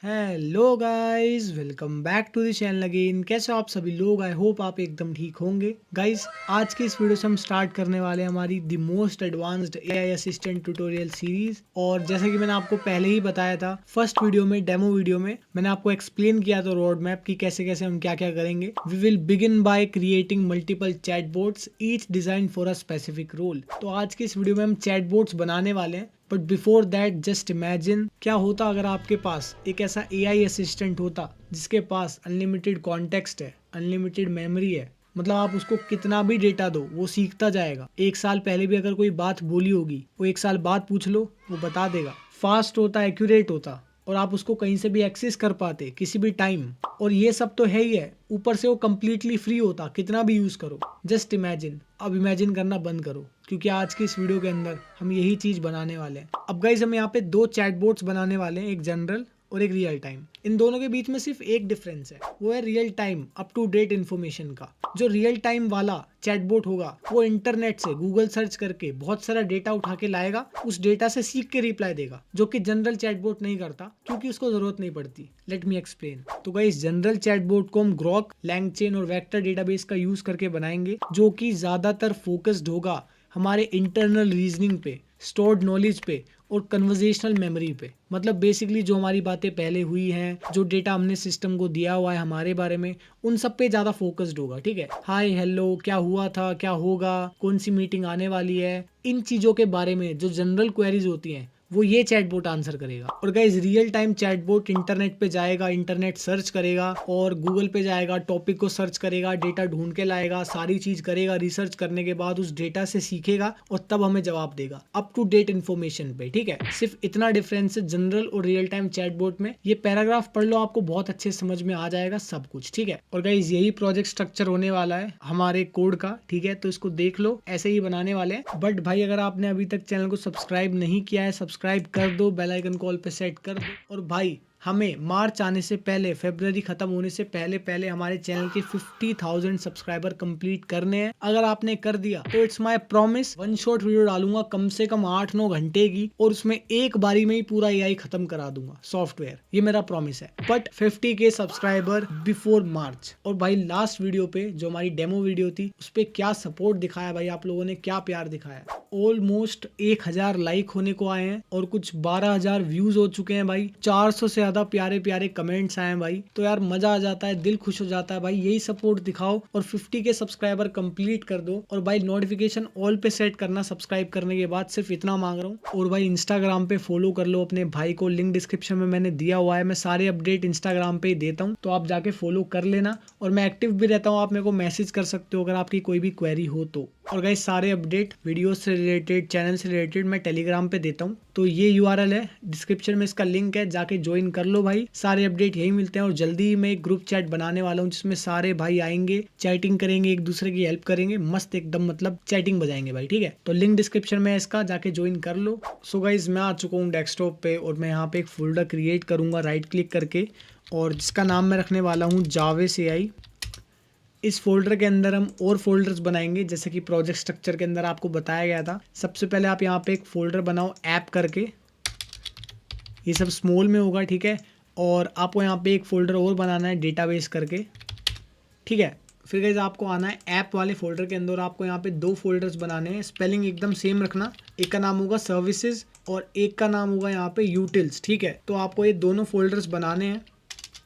Hello guys, welcome back to the channel again. कैसे हो आप सभी लोग? आई होप आप एकदम ठीक होंगे। गाइस, आज की इस वीडियो से हम स्टार्ट करने वाले हैं हमारी the most advanced AI assistant tutorial series. और जैसे कि मैंने आपको पहले ही बताया था, फर्स्ट वीडियो में, डेमो वीडियो में मैंने आपको एक्सप्लेन किया था रोड मैप की कैसे कैसे हम क्या क्या करेंगे। We will begin by creating multiple chatbots each design for a specific role. तो आज की इस वीडियो में हम चैटबॉट्स बनाने वाले हैं। But before that just imagine क्या होता अगर आपके पास एक ऐसा एआई असिस्टेंट होता जिसके पास अनलिमिटेड कॉन्टेक्स्ट है, अनलिमिटेड मेमोरी है। मतलब आप उसको कितना भी डेटा दो वो सीखता जाएगा। एक साल पहले भी अगर कोई बात बोली होगी वो एक साल बाद पूछ लो वो बता देगा। फास्ट होता, एक्यूरेट होता, और आप उसको कहीं से भी एक्सेस कर पाते किसी भी टाइम। और ये सब तो है ही है, ऊपर से वो कम्प्लीटली फ्री होता, कितना भी यूज करो। Just imagine. अब इमेजिन करना बंद करो, क्योंकि आज की इस वीडियो के अंदर हम यही चीज बनाने वाले हैं। अब गाइस, हम यहाँ पे दो चैटबॉट्स बनाने वाले हैं, एक जनरल और एक रियल टाइम। इन दोनों के बीच में सिर्फ एक डिफरेंस है, वो है real time up to date information का। जो रियल टाइम वाला चैटबॉट होगा वो इंटरनेट से गूगल सर्च करके बहुत सारा डेटा उठा के लाएगा, उस डेटा से सीख के रिप्लाई देगा, जो कि जनरल चैटबॉट नहीं करता क्योंकि उसको जरूरत नहीं पड़ती। Let me explain. तो गाइस, जनरल चैटबॉट को हम ग्रॉक, लैंगचेन और वेक्टर डेटाबेस का यूज करके बनाएंगे, जो कि ज्यादातर फोकस्ड होगा हमारे इंटरनल रीजनिंग पे, स्टोर्ड नॉलेज पे और कन्वर्जेशनल मेमोरी पे। मतलब बेसिकली जो हमारी बातें पहले हुई हैं, जो डेटा हमने सिस्टम को दिया हुआ है हमारे बारे में, उन सब पे ज्यादा फोकस्ड होगा। ठीक है, हाय हेलो, क्या हुआ था, क्या होगा, कौन सी मीटिंग आने वाली है, इन चीजों के बारे में जो जनरल क्वेरीज होती हैं वो ये चैटबॉट आंसर करेगा। और guys, real time chatbot internet पे जाएगा, इंटरनेट सर्च करेगा और गूगल पे जाएगा, टॉपिक को सर्च करेगा, डेटा ढूंढ के लाएगा, सारी चीज करेगा। रिसर्च करने के बाद उस डेटा से सीखेगा और तब हमें जवाब देगा अप टू डेट इन्फॉर्मेशन पे। ठीक है, सिर्फ इतना डिफरेंस है जनरल और रियल टाइम चैटबॉट में। ये पैराग्राफ पढ़ लो, आपको बहुत अच्छे समझ में आ जाएगा सब कुछ। ठीक है, और गाइस, यही प्रोजेक्ट स्ट्रक्चर होने वाला है हमारे कोड का। ठीक है, तो इसको देख लो, ऐसे ही बनाने वाले हैं। बट भाई, अगर आपने अभी तक चैनल को सब्सक्राइब नहीं किया है, सब्सक्राइब कर दो, बेल आइकन कॉल पे सेट कर दो। और भाई, हमें मार्च आने से पहले, फरवरी खत्म होने से पहले पहले हमारे चैनल के 50,000 सब्सक्राइबर कंप्लीट करने हैं। अगर आपने कर दिया तो it's my promise, one shot video डालूंगा कम से कम 8-9 घंटे की, और उसमें एक बारी में ही पूरा एआई खत्म करा दूंगा सॉफ्टवेयर। ये मेरा प्रॉमिस है। बट 50K सब्सक्राइबर बिफोर मार्च। और भाई, लास्ट वीडियो पे जो हमारी डेमो वीडियो थी उस पे क्या सपोर्ट दिखाया भाई, आप लोगों ने क्या प्यार दिखाया। ऑलमोस्ट 1000 लाइक होने को आए हैं और कुछ 12,000 व्यूज हो चुके हैं भाई। 400 से ज्यादा प्यारे प्यारे कमेंट्स आए हैं भाई। तो यार मजा आ जाता है, दिल खुश हो जाता है भाई। यही सपोर्ट दिखाओ और 50K सब्सक्राइबर कंप्लीट कर दो। और भाई, नोटिफिकेशन ऑल पे सेट करना सब्सक्राइब करने के बाद, सिर्फ इतना मांग रहा हूँ। और भाई, इंस्टाग्राम पे फॉलो कर लो अपने भाई को, लिंक डिस्क्रिप्शन में मैंने दिया हुआ है। मैं सारे अपडेट इंस्टाग्राम पे ही देता हूँ, तो आप जाके फॉलो कर लेना। और मैं एक्टिव भी रहता हूँ, आप मेरे को मैसेज कर सकते हो अगर आपकी कोई भी क्वेरी हो तो। और गाइस, सारे अपडेट वीडियो से रिलेटेड, चैनल से रिलेटेड मैं टेलीग्राम पे देता हूँ। तो ये यूआरएल है डिस्क्रिप्शन में, इसका लिंक है, जाके ज्वाइन कर लो भाई। सारे अपडेट यही मिलते हैं। और जल्दी ही मैं एक ग्रुप चैट बनाने वाला हूँ जिसमें सारे भाई आएंगे, चैटिंग करेंगे, एक दूसरे की हेल्प करेंगे, मस्त एकदम, मतलब चैटिंग बजाएंगे भाई। ठीक है, तो लिंक डिस्क्रिप्शन में है इसका, जाके ज्वाइन कर लो। सो गाइस, मैं आ चुका हूँ डेस्कटॉप पे और मैं यहाँ पे एक फोल्डर क्रिएट करूंगा राइट क्लिक करके, और जिसका नाम मैं रखने वाला हूँ जावेस एआई। इस फोल्डर के अंदर हम और फोल्डर्स बनाएंगे, जैसे कि प्रोजेक्ट स्ट्रक्चर के अंदर आपको बताया गया था। सबसे पहले आप यहाँ पे एक फोल्डर बनाओ ऐप करके, ये सब स्मॉल में होगा। ठीक है, और आपको यहाँ पे एक फोल्डर और बनाना है डेटाबेस करके। ठीक है, फिर गाइस आपको आना है ऐप वाले फोल्डर के अंदर। आपको यहाँ पे दो फोल्डर्स बनाने हैं, स्पेलिंग एकदम सेम रखना। एक का नाम होगा सर्विसेज और एक का नाम होगा यहाँ पे यूटिल्स। ठीक है, तो आपको ये दोनों फोल्डर्स बनाने हैं,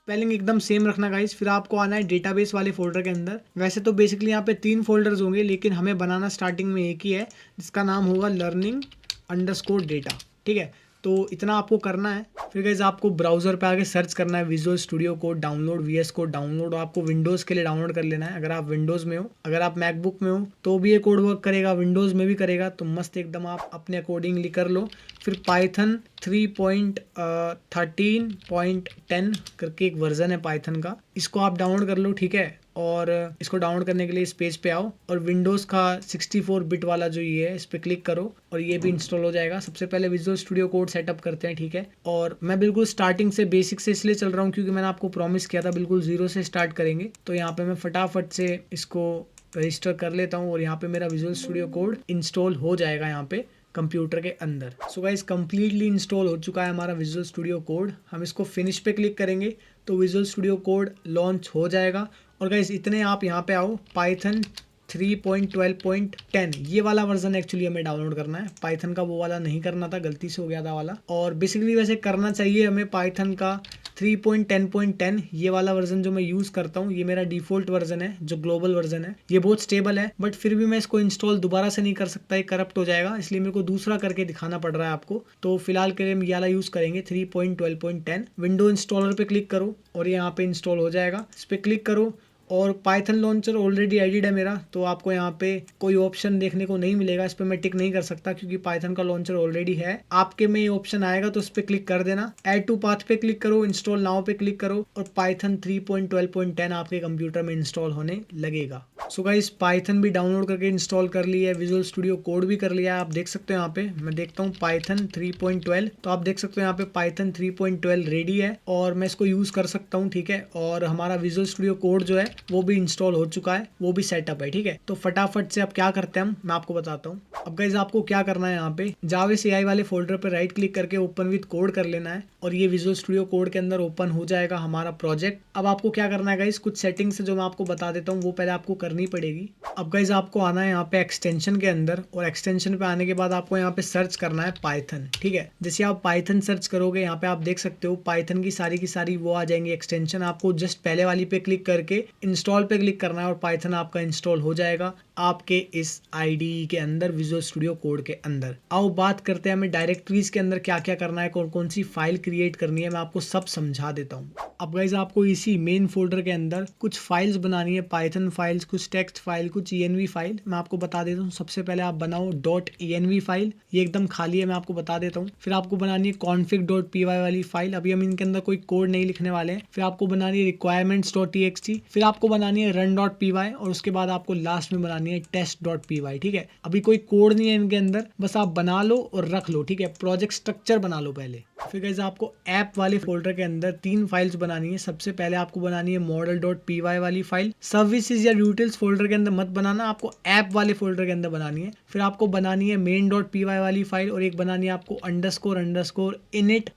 स्पेलिंग एकदम सेम रखना गाइस। फिर आपको आना है डेटाबेस वाले फोल्डर के अंदर। वैसे तो बेसिकली यहाँ पे 3 फोल्डर्स होंगे, लेकिन हमें बनाना स्टार्टिंग में एक ही है, जिसका नाम होगा learning_data। ठीक है, तो इतना आपको करना है। फिर गाइस आपको ब्राउजर पे आके सर्च करना है Visual Studio Code download, VS Code download. आपको विंडोज के लिए डाउनलोड कर लेना है अगर आप विंडोज में हो। अगर आप मैकबुक में हो तो भी ये कोड वर्क करेगा, विंडोज में भी करेगा, तो मस्त एकदम आप अपने अकॉर्डिंगली कर लो। फिर पाइथन 3.13.10 करके एक वर्जन है पाइथन का, इसको आप डाउनलोड कर लो। ठीक है, और इसको डाउनलोड करने के लिए इस पेज पे आओ और विंडोज़ का 64 बिट वाला जो ये है इस पे क्लिक करो और ये भी इंस्टॉल हो जाएगा। सबसे पहले विजुअल स्टूडियो कोड सेटअप करते हैं। ठीक है, और मैं बिल्कुल स्टार्टिंग से, बेसिक से इसलिए चल रहा हूँ क्योंकि मैंने आपको प्रॉमिस किया था बिल्कुल जीरो से स्टार्ट करेंगे। तो यहाँ पे मैं फटाफट से इसको रजिस्टर कर लेता हूँ और यहाँ पे मेरा विजुअल स्टूडियो कोड इंस्टॉल हो जाएगा यहाँ पे। कंप्यूटर के अंदर। सो गाइस कंप्लीटली इंस्टॉल हो चुका है हमारा विजुअल स्टूडियो कोड। हम इसको फिनिश पे क्लिक करेंगे तो विजुअल स्टूडियो कोड लॉन्च हो जाएगा। और गाइस इतने आप यहाँ पे आओ, पाइथन 3.12.10 ये वाला वर्जन एक्चुअली हमें डाउनलोड करना है। पाइथन का वो वाला नहीं करना था, गलती से हो गया था वाला। और बेसिकली वैसे करना चाहिए हमें पाइथन का 3.10.10 ये वाला वर्जन जो मैं यूज़ करता हूँ, ये मेरा डिफ़ॉल्ट वर्जन है जो ग्लोबल वर्जन है। ये बहुत स्टेबल है, बट फिर भी मैं इसको इंस्टॉल दोबारा से नहीं कर सकता, ये करप्ट हो जाएगा, इसलिए मेरे को दूसरा करके दिखाना पड़ रहा है आपको। तो फिलहाल के लिए हम ये वाला यूज़ करेंगे 3.12.10। विंडो इंस्टॉलर पे क्लिक करो और यहाँ पे इंस्टॉल हो जाएगा। इस पर क्लिक करो और पाइथन लॉन्चर ऑलरेडी एडिड है मेरा, तो आपको यहाँ पे कोई ऑप्शन देखने को नहीं मिलेगा। इस पर मैं टिक नहीं कर सकता क्योंकि पाइथन का लॉन्चर ऑलरेडी है। आपके में ये ऑप्शन आएगा तो उस पर क्लिक कर देना। ऐड टू पाथ पे क्लिक करो, इंस्टॉल नाउ पे क्लिक करो और पाइथन 3.12.10 आपके कंप्यूटर में इंस्टॉल होने लगेगा। सो गाइस पाइथन भी डाउनलोड करके इंस्टॉल कर लिया है, विजुअल स्टूडियो कोड भी कर लिया है। आप देख सकते हो यहाँ पे, मैं देखता हूँ पाइथन 3.12, तो आप देख सकते हो यहाँ पे पाइथन 3.12 रेडी है और मैं इसको यूज कर सकता हूँ। ठीक है, और हमारा विजुअल स्टूडियो कोड जो है वो भी इंस्टॉल हो चुका है, वो भी सेटअप है। ठीक है, तो फटाफट से अब क्या करते हैं मैं आपको बताता हूँ। अब गाइस आपको क्या करना है, यहाँ पे जावा CI वाले फोल्डर पे राइट क्लिक करके ओपन विद कोड कर लेना है और ये विजुअल स्टूडियो कोड के अंदर ओपन हो जाएगा हमारा प्रोजेक्ट। अब आपको क्या करना है गाइस, कुछ सेटिंग्स जो मैं आपको बता देता हूँ वो पहले आपको करनी पड़ेगी। अब गाइस आपको आना है यहाँ पे एक्सटेंशन के अंदर और एक्सटेंशन पे आने के बाद आपको यहाँ पे सर्च करना है पाइथन। ठीक है, जैसे आप पाइथन सर्च करोगे यहाँ पे आप देख सकते हो पाइथन की सारी वो आ जाएंगी एक्सटेंशन। आपको जस्ट पहले वाली पे क्लिक करके इंस्टॉल पे क्लिक करना है और पाइथन आपका इंस्टॉल हो जाएगा आपके इस IDE के अंदर, विजुअल स्टूडियो कोड के अंदर। आओ बात करते हैं हमें डायरेक्टरीज के अंदर क्या क्या करना है, कौन कौन सी फाइल क्रिएट करनी है, मैं आपको सब समझा देता हूँ। अब गाइज आपको इसी मेन फोल्डर के अंदर कुछ फाइल्स बनानी है, पाइथन फाइल्स, कुछ टेक्स्ट फाइल, कुछ env फाइल। मैं आपको बता देता हूँ, सबसे पहले आप बनाओ .env फाइल, ये एकदम खाली है, मैं आपको बता देता हूँ। फिर आपको बनानी है config.py वाली फाइल, अभी हम इनके अंदर कोई कोड नहीं लिखने वाले हैं। फिर आपको बनानी है requirements.txt, फिर आपको बनानी है run.py और उसके बाद आपको लास्ट में बनानी है test.py। ठीक है, अभी कोई कोड नहीं है इनके अंदर, बस आप बना लो और रख लो। ठीक है, प्रोजेक्ट स्ट्रक्चर बना लो पहले। फिर गाइस आपको ऐप वाले फोल्डर के अंदर 3 फाइल्स बनानी है। सबसे पहले आपको बनानी है model.py वाली फाइल। सर्विसेज या यूटिल्स फोल्डर के अंदर मत बनाना, आपको ऐप वाले फोल्डर के अंदर बनानी है। फिर आपको बनानी है main.py वाली फाइल और एक बनानी है आपको __init__.py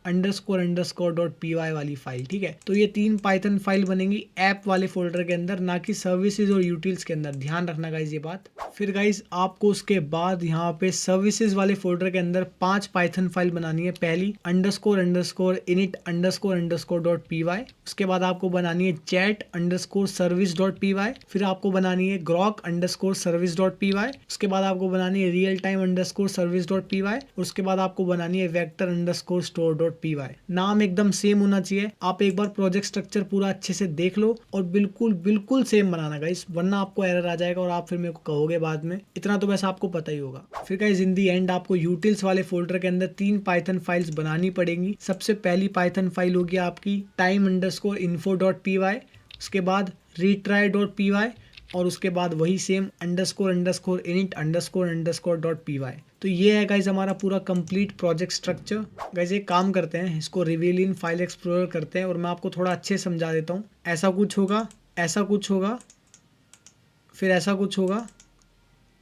वाली फाइल। ठीक है, तो ये 3 पाइथन फाइल बनेंगी ऐप वाले फोल्डर के अंदर, ना कि सर्विसेज और यूटिल्स के अंदर, ध्यान रखना गाइस ये बात। फिर गाइस आपको उसके बाद यहाँ पे सर्विसेज वाले फोल्डर के अंदर 5 पाइथन फाइल बनानी है। पहली __init__.py, उसके बाद आपको बनानी है chat_service.py, फिर आपको बनानी है grok_service.py, उसके बाद आपको बनानी है realtime_service.py, उसके बाद आपको बनानी है vector_store.py। नाम एकदम सेम होना चाहिए। आप एक बार प्रोजेक्ट स्ट्रक्चर पूरा अच्छे से देख लो और बिल्कुल सेम बनाना गाइस, वरना आपको एरर आ जाएगा और आप फिर मेरे को कहोगे बाद में। इतना तो वैसे आपको पता ही होगा। फिर गाइस इन दी एंड आपको यूटिल्स वाले फोल्डर के अंदर 3 पाइथन फाइल्स बनानी पड़ेंगी। सबसे पहली पाइथन फाइल होगी आपकी time_info.py, उसके बाद retry.py और उसके बाद वही सेम __init__.py। तो ये है गाइज हमारा पूरा कंप्लीट प्रोजेक्ट स्ट्रक्चर। गाइज एक काम करते हैं, इसको रिवील इन फाइल एक्सप्लोरर करते हैं और मैं आपको थोड़ा अच्छे समझा देता हूँ। ऐसा कुछ होगा, ऐसा कुछ होगा, फिर ऐसा कुछ होगा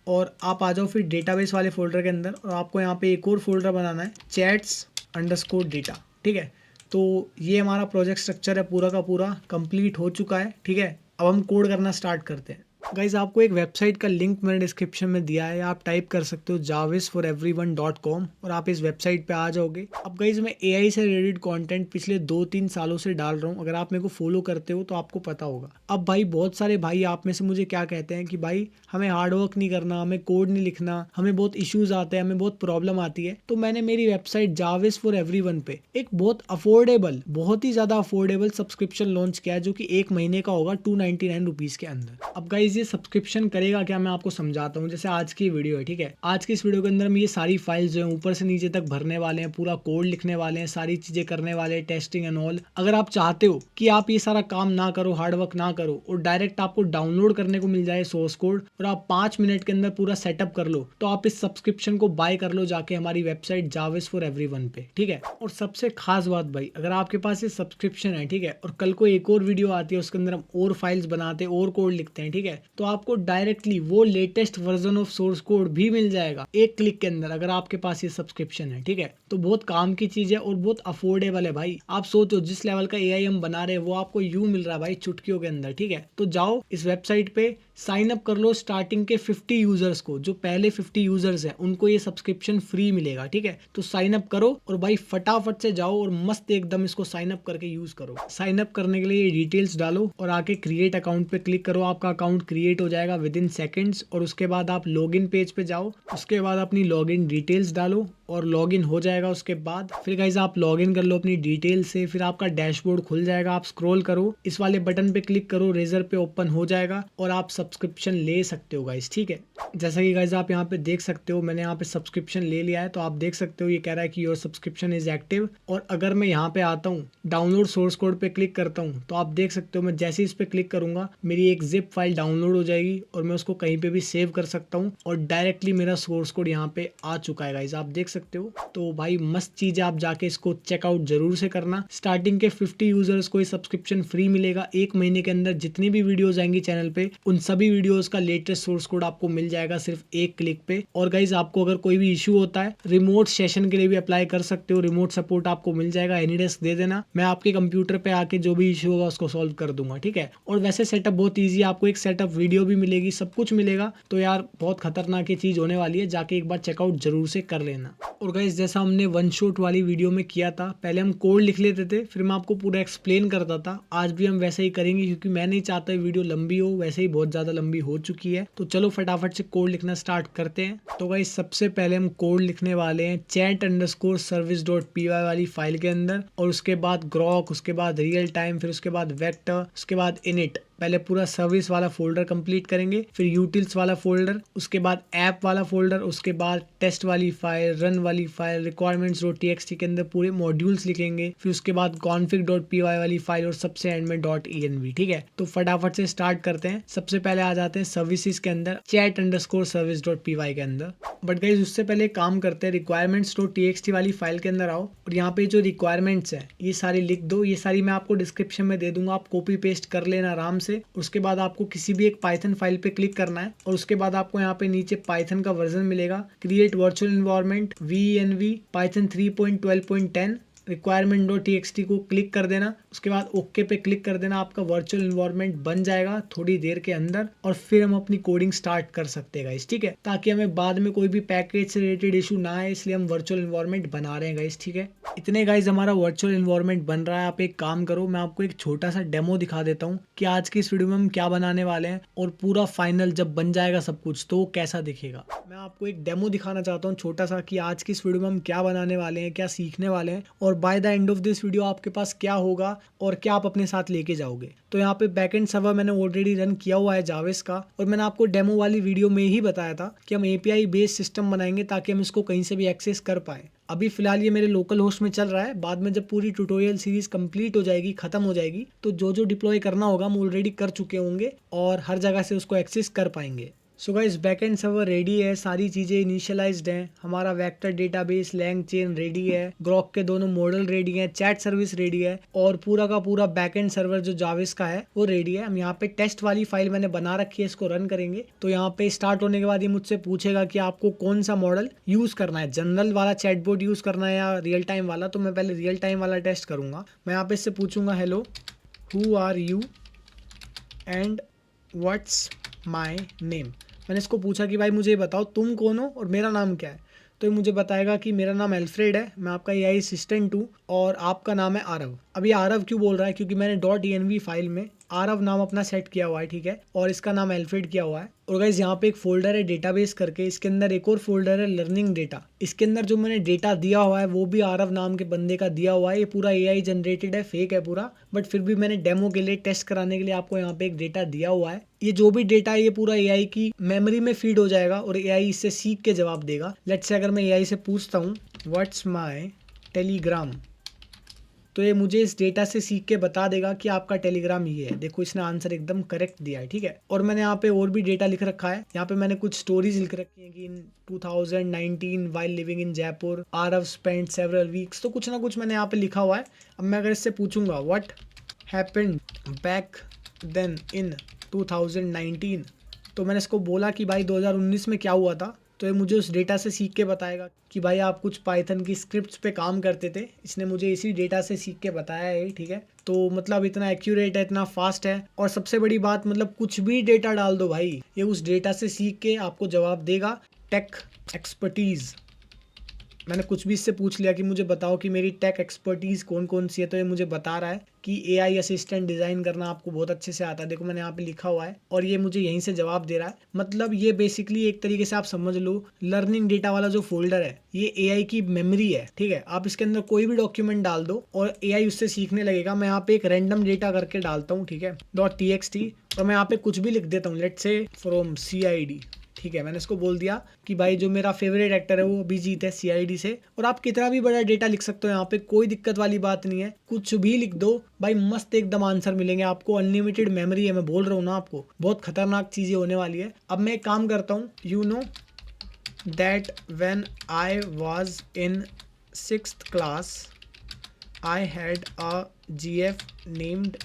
और आप आ जाओ फिर डेटाबेस वाले फोल्डर के अंदर और आपको यहाँ पे एक और फोल्डर बनाना है chats_data। ठीक है, तो ये हमारा प्रोजेक्ट स्ट्रक्चर है, पूरा का पूरा कंप्लीट हो चुका है। ठीक है, अब हम कोड करना स्टार्ट करते हैं। गाइज आपको एक वेबसाइट का लिंक मैंने डिस्क्रिप्शन में दिया है, आप टाइप कर सकते हो javisforeveryone.com और आप इस वेबसाइट पे आ जाओगे। अब गाइज मैं AI से रिलेटेड कंटेंट पिछले 2-3 सालों से डाल रहा हूँ, अगर आप मेरे को फॉलो करते हो तो आपको पता होगा। अब भाई बहुत सारे भाई आप में से मुझे क्या कहते हैं कि भाई हमें हार्डवर्क नहीं करना, हमें कोड नहीं लिखना, हमें बहुत इश्यूज आते हैं, हमें बहुत प्रॉब्लम आती है। तो मैंने मेरी वेबसाइट javisforeveryone पे एक बहुत ही ज्यादा अफोर्डेबल सब्सक्रिप्शन लॉन्च किया है, जो कि 1 महीने का होगा 299 रुपीज के अंदर। अब गाइज ये सब्सक्रिप्शन करेगा क्या, मैं आपको समझाता हूँ। जैसे आज की वीडियो है, ठीक है, आज की इस वीडियो के अंदर हम ये सारी फाइल्स जो है ऊपर से नीचे तक भरने वाले हैं, पूरा कोड लिखने वाले हैं, सारी चीजें करने वाले हैं, टेस्टिंग एंड ऑल। अगर आप चाहते हो कि आप ये सारा काम ना करो, हार्डवर्क ना करो और डायरेक्ट आपको डाउनलोड करने को मिल जाए सोर्स कोड और आप 5 मिनट के अंदर पूरा सेटअप कर लो, तो आप इस सब्सक्रिप्शन को बाय कर लो जाके हमारी वेबसाइट javisforeveryone पे। ठीक है, और सबसे खास बात भाई, अगर आपके पास ये सब्सक्रिप्शन है, ठीक है, और कल को एक और वीडियो आती है उसके अंदर हम और फाइल्स बनाते हैं और कोड लिखते हैं, ठीक है, तो आपको डायरेक्टली वो latest version of source code भी मिल जाएगा एक क्लिक के अंदर, अगर आपके पास ये सब्सक्रिप्शन है। ठीक है, तो बहुत काम की चीज है और बहुत अफोर्डेबल है भाई। आप सोचो जिस लेवल का एआई हम बना रहे हैं वो आपको यूं मिल रहा है भाई चुटकियों के अंदर। ठीक है, तो जाओ इस वेबसाइट पे साइन अप कर लो। स्टार्टिंग के 50 यूजर्स को, जो पहले 50 यूजर्स हैं उनको ये सब्सक्रिप्शन फ्री मिलेगा। ठीक है, तो साइन अप करो और भाई फटाफट से जाओ और मस्त एकदम इसको साइन अप करके यूज करो। साइन अप करने के लिए डिटेल्स डालो और आके क्रिएट अकाउंट पे क्लिक करो। आपका अकाउंट क्रिएट हो जाएगा विद इन सेकेंड्स और उसके बाद आप लॉगिन पेज पे जाओ। उसके बाद अपनी लॉगिन डिटेल्स डालो और लॉगिन हो जाएगा। उसके बाद फिर गाइस आप लॉगिन कर लो अपनी डिटेल से, फिर आपका डैशबोर्ड खुल जाएगा। आप स्क्रॉल करो, इस वाले बटन पे क्लिक करो, रेजर पे ओपन हो जाएगा और आप सब्सक्रिप्शन ले सकते हो गाइस। ठीक है, जैसा कि गाइस आप यहाँ पे देख सकते हो मैंने यहाँ पे सब्सक्रिप्शन ले लिया है। तो आप देख सकते हो ये कह रहा है कि योर सब्सक्रिप्शन इज एक्टिव। और अगर मैं यहाँ पे आता हूँ डाउनलोड सोर्स कोड पे क्लिक करता हूँ तो आप देख सकते हो मैं जैसे इस पे क्लिक करूंगा मेरी एक जिप फाइल डाउनलोड हो जाएगी और मैं उसको कहीं पे भी सेव कर सकता हूँ और डायरेक्टली मेरा सोर्स कोड यहाँ पे आ चुका है गाइस, आप देख सकते हो। तो भाई मस्त चीज है, आप जाके इसको चेकआउट जरूर से करना। स्टार्टिंग के 50 यूजर्स को ये सब्सक्रिप्शन फ्री मिलेगा। एक महीने के अंदर जितनी भी वीडियोस आएंगी चैनल पे उन सभी वीडियोस का लेटेस्ट सोर्स कोड आपको मिल जाएगा सिर्फ एक क्लिक पे। और गाइस आपको अगर कोई भी इशू होता है रिमोट सेशन के लिए भी अप्लाई कर सकते हो, रिमोट सपोर्ट आपको मिल जाएगा। एनीडेस्क दे देना, मैं आपके कंप्यूटर पे आके जो भी इशू होगा उसको सॉल्व कर दूंगा। ठीक है, और वैसे सेटअप बहुत ईजी है, आपको एक सेटअप वीडियो भी मिलेगी, सब कुछ मिलेगा। तो यार बहुत खतरनाक ये चीज होने वाली है, जाके एक बार चेकआउट जरूर से कर लेना। और गाइस जैसा हमने वन शॉट वाली वीडियो में किया था, पहले हम कोड लिख लेते थे फिर मैं आपको पूरा एक्सप्लेन करता था। आज भी हम वैसे ही करेंगे क्योंकि मैं नहीं चाहता वीडियो लंबी हो, वैसे ही बहुत ज्यादा लंबी हो चुकी है। तो चलो फटाफट से कोड लिखना स्टार्ट करते हैं। तो गाइस सबसे पहले हम कोड लिखने वाले हैं chat_service.py वाली फाइल के अंदर, और उसके बाद ग्रॉक, उसके बाद रियल टाइम, फिर उसके बाद वेक्टर, उसके बाद इनिट। पहले पूरा सर्विस वाला फोल्डर कंप्लीट करेंगे, फिर यूटिल्स वाला फोल्डर, उसके बाद ऐप वाला फोल्डर, उसके बाद टेस्ट वाली फाइल, रन वाली फाइल, requirements.txt के अंदर पूरे मॉड्यूल्स लिखेंगे, फिर उसके बाद config.py वाली फाइल और सबसे एंड में .env। ठीक है, तो फटाफट से स्टार्ट करते हैं। सबसे पहले आ जाते हैं सर्विसेज के अंदर, chat_service.py के अंदर। बट गाइस उससे पहले काम करते हैं, requirements.txt वाली फाइल के अंदर आओ और यहाँ पे जो रिक्वायरमेंट्स है ये सारी लिख दो। ये सारी मैं आपको डिस्क्रिप्शन में दे दूंगा, आप कॉपी पेस्ट कर लेना आराम से। उसके बाद आपको किसी भी एक पाइथन फाइल पे क्लिक करना है और उसके बाद आपको यहाँ पे नीचे पाइथन का वर्जन मिलेगा, create virtual environment venv Python 3.12.10 requirement.txt को क्लिक कर देना। उसके बाद ओके पे क्लिक कर देना, आपका वर्चुअल एनवायरनमेंट बन जाएगा थोड़ी देर के अंदर और फिर हम अपनी कोडिंग स्टार्ट कर सकते हैं गाइस। ठीक है, ताकि हमें बाद में कोई भी पैकेज से रिलेटेड इशू ना आए, इसलिए हम वर्चुअल एनवायरनमेंट बना रहे हैं गाइस। ठीक है, इतने गाइस हमारा वर्चुअल एनवायरनमेंट बन रहा है। आप एक काम करो, मैं आपको एक छोटा सा डेमो दिखा देता हूँ कि आज की इस वीडियो में हम क्या बनाने वाले हैं और पूरा फाइनल जब बन जाएगा सब कुछ तो कैसा दिखेगा। मैं आपको एक डेमो दिखाना चाहता हूँ छोटा सा कि आज की इस वीडियो में हम क्या बनाने वाले हैं, क्या सीखने वाले हैं और by the end of this video आपके पास क्या होगा और क्या आप अपने साथ लेके जाओगे। तो यहाँ पे बैकएंड सर्वर मैंने ऑलरेडी रन किया हुआ है जावेस का, और मैंने आपको डेमो वाली वीडियो में ही बताया था कि हम एपीआई बेस्ड सिस्टम बनाएंगे ताकि हम इसको कहीं से भी एक्सेस कर पाए। अभी फिलहाल ये मेरे लोकल होस्ट में चल रहा है, बाद में जब पूरी ट्यूटोरियल सीरीज कंप्लीट हो जाएगी, खत्म हो जाएगी, तो जो जो डिप्लॉय करना होगा हम ऑलरेडी कर चुके होंगे और हर जगह से उसको एक्सेस कर पाएंगे। So guys backend server ready है, सारी चीज़ें इनिशियलाइज्ड हैं, हमारा vector database LangChain ready है, ग्रॉक के दोनों मॉडल रेडी हैं, चैट सर्विस रेडी है और पूरा का पूरा बैकएंड सर्वर जो जावेस का है वो रेडी है। हम यहाँ पे टेस्ट वाली फाइल मैंने बना रखी है, इसको रन करेंगे। तो यहाँ पे स्टार्ट होने के बाद ये मुझसे पूछेगा कि आपको कौन सा मॉडल यूज करना है, जनरल वाला चैटबॉट यूज करना है या रियल टाइम वाला। तो मैं पहले रियल टाइम वाला टेस्ट करूंगा। मैं यहाँ पे इससे पूछूंगा hello who are you and what's my name. मैंने इसको पूछा कि भाई मुझे बताओ तुम कौन हो और मेरा नाम क्या है। तो ये मुझे बताएगा कि मेरा नाम एल्फ्रेड है, मैं आपका एआई असिस्टेंट हूँ और आपका नाम है आरव। अब ये आरव क्यों बोल रहा है, क्योंकि मैंने .env फाइल में आरव नाम अपना सेट किया हुआ है। ठीक है, और इसका नाम एल्फ्रेड किया हुआ है। और गाइस यहाँ पे एक फोल्डर है डेटाबेस करके, इसके अंदर एक और फोल्डर है लर्निंग डेटा। इसके अंदर जो मैंने डेटा दिया हुआ है वो भी आरव नाम के बंदे का दिया हुआ है। ये पूरा एआई जनरेटेड है, फेक है पूरा, बट फिर भी मैंने डेमो के लिए टेस्ट कराने के लिए आपको यहाँ पे एक डेटा दिया हुआ है। ये जो भी डेटा है ये पूरा एआई की मेमोरी में फीड हो जाएगा और एआई इससे सीख के जवाब देगा। लेट्स से अगर मैं एआई से पूछता हूँ व्हाट्स माई टेलीग्राम, तो ये मुझे इस डेटा से सीख के बता देगा कि आपका टेलीग्राम ये है। देखो इसने आंसर एकदम करेक्ट दिया है। ठीक है, और मैंने यहाँ पे और भी डेटा लिख रखा है। यहाँ पे मैंने कुछ स्टोरीज लिख रखी हैं कि इन 2019 while living in Jaipur Aarav spent several weeks, तो कुछ ना कुछ मैंने यहाँ पे लिखा हुआ है। अब मैं अगर इससे पूछूंगा what happened back then in 2019। तो मैंने इसको बोला कि भाई 2019 में क्या हुआ था, तो ये मुझे उस डेटा से सीख के बताएगा कि भाई आप कुछ पाइथन की स्क्रिप्ट्स पे काम करते थे, इसने मुझे इसी डेटा से सीख के बताया है, ठीक है। तो मतलब इतना एक्यूरेट है, इतना फास्ट है, और सबसे बड़ी बात मतलब कुछ भी डेटा डाल दो भाई, ये उस डेटा से सीख के आपको जवाब देगा। टेक एक्सपर्टीज़, मैंने कुछ भी इससे पूछ लिया कि मुझे बताओ कि मेरी टेक एक्सपर्टीज़ कौन कौन सी है, तो ये मुझे बता रहा है कि एआई असिस्टेंट डिज़ाइन करना आपको बहुत अच्छे से आता है। देखो मैंने यहाँ पे लिखा हुआ है और ये मुझे यहीं से जवाब दे रहा है। मतलब ये बेसिकली एक तरीके से आप समझ लो लर्निंग डेटा वाला जो फोल्डर है ये एआई की मेमोरी है, ठीक है। आप इसके अंदर कोई भी डॉक्यूमेंट डाल दो और एआई उससे सीखने लगेगा। मैं यहाँ पे एक रैंडम डेटा करके डालता हूँ, ठीक है, .txt, और मैं यहाँ पे कुछ भी लिख देता हूँ, लेट्स से फ्रॉम CID, ठीक है। मैंने इसको बोल दिया कि भाई जो मेरा फेवरेट एक्टर है वो अभिजीत है CID से, और आप कितना भी बड़ा डेटा लिख सकते हो, यहाँ पे कोई दिक्कत वाली बात नहीं है, कुछ भी लिख दो भाई, मस्त एकदम आंसर मिलेंगे आपको। अनलिमिटेड मेमोरी है, मैं बोल रहा हूँ ना आपको, बहुत खतरनाक चीजें होने वाली है। अब मैं एक काम करता हूँ, you know that when I was in 6th class I had a GF named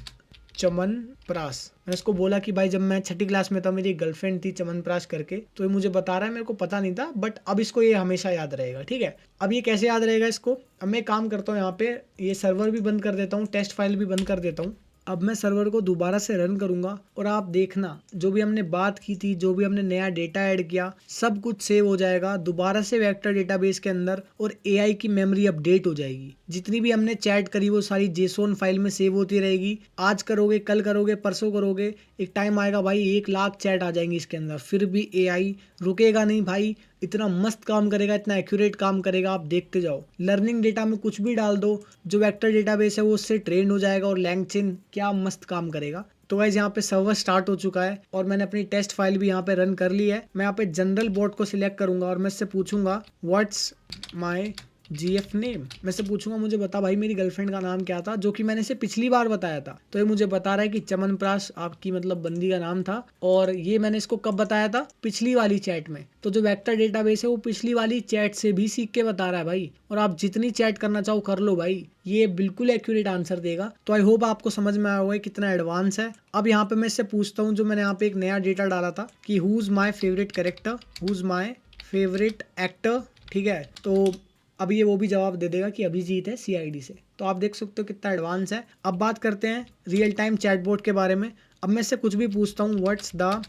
chyawanprash. मैंने इसको बोला कि भाई जब मैं 6ठी क्लास में था मेरी गर्लफ्रेंड थी चमनप्रास करके, तो ये मुझे बता रहा है, मेरे को पता नहीं था, बट अब इसको ये हमेशा याद रहेगा, ठीक है। अब ये कैसे याद रहेगा इसको, अब मैं काम करता हूँ, यहाँ पे ये सर्वर भी बंद कर देता हूँ, टेस्ट फाइल भी बंद कर देता हूँ। अब मैं सर्वर को दोबारा से रन करूंगा और आप देखना जो भी हमने बात की थी, जो भी हमने नया डेटा ऐड किया, सब कुछ सेव हो जाएगा दोबारा से वेक्टर डेटाबेस के अंदर, और एआई की मेमोरी अपडेट हो जाएगी। जितनी भी हमने चैट करी वो सारी जेसोन फाइल में सेव होती रहेगी। आज करोगे, कल करोगे, परसों करोगे, एक टाइम आएगा भाई 1 लाख चैट आ जाएंगी इसके अंदर, फिर भी एआई रुकेगा नहीं भाई। इतना मस्त काम करेगा, इतना एक्यूरेट काम करेगा, आप देखते जाओ। लर्निंग डेटा में कुछ भी डाल दो, जो वेक्टर डेटाबेस है वो उससे ट्रेन हो जाएगा, और लैंगचेन क्या मस्त काम करेगा। तो गाइस यहाँ पे सर्वर स्टार्ट हो चुका है और मैंने अपनी टेस्ट फाइल भी यहाँ पे रन कर ली है। मैं यहाँ पे जनरल बोट को सिलेक्ट करूंगा और मैं इससे पूछूंगा व्हाट्स माई GF नेम। मैं से पूछूंगा मुझे बता भाई मेरी गर्लफ्रेंड का नाम क्या था, जो कि मैंने इसे पिछली बार बताया था। तो ये मुझे बता रहा है कि चमनप्रास आपकी मतलब बंदी का नाम था, और ये मैंने इसको कब बताया था, पिछली वाली चैट में। तो जो वेक्टर डेटाबेस है वो पिछली वाली चैट से भी सीख के बता रहा है भाई, और आप जितनी चैट करना चाहो कर लो भाई, ये बिल्कुल एक्यूरेट आंसर देगा। तो आई होप आपको समझ में आया होगा कितना एडवांस है। अब यहाँ पे मैं इससे पूछता हूँ, जो मैंने यहाँ पे एक नया डेटा डाला था कि who is my favourite character, who is my favourite actor, ठीक है। तो अब ये वो भी जवाब दे देगा कि अभिजीत है CID से। तो आप देख सकते हो कितना एडवांस है। अब बात करते हैं रियल टाइम चैटबॉट के बारे में। अब मैं इससे कुछ भी पूछता हूँ, what's the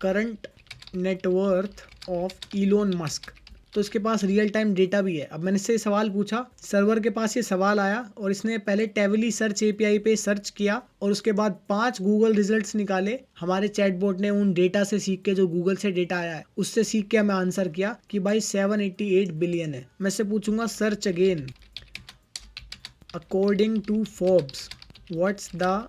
current net worth of Elon Musk, तो इसके पास रियल टाइम डेटा भी है। अब मैंने इससे सवाल पूछा, सर्वर के पास ये सवाल आया, और इसने पहले टेवली सर्च API पे सर्च किया और उसके बाद 5 गूगल रिजल्ट्स निकाले। हमारे चैटबॉट ने उन डेटा से सीख के, जो गूगल से डेटा आया है उससे सीख के हमें आंसर किया कि भाई 788 बिलियन है। मैं इससे पूछूंगा search again, according to Forbes what's the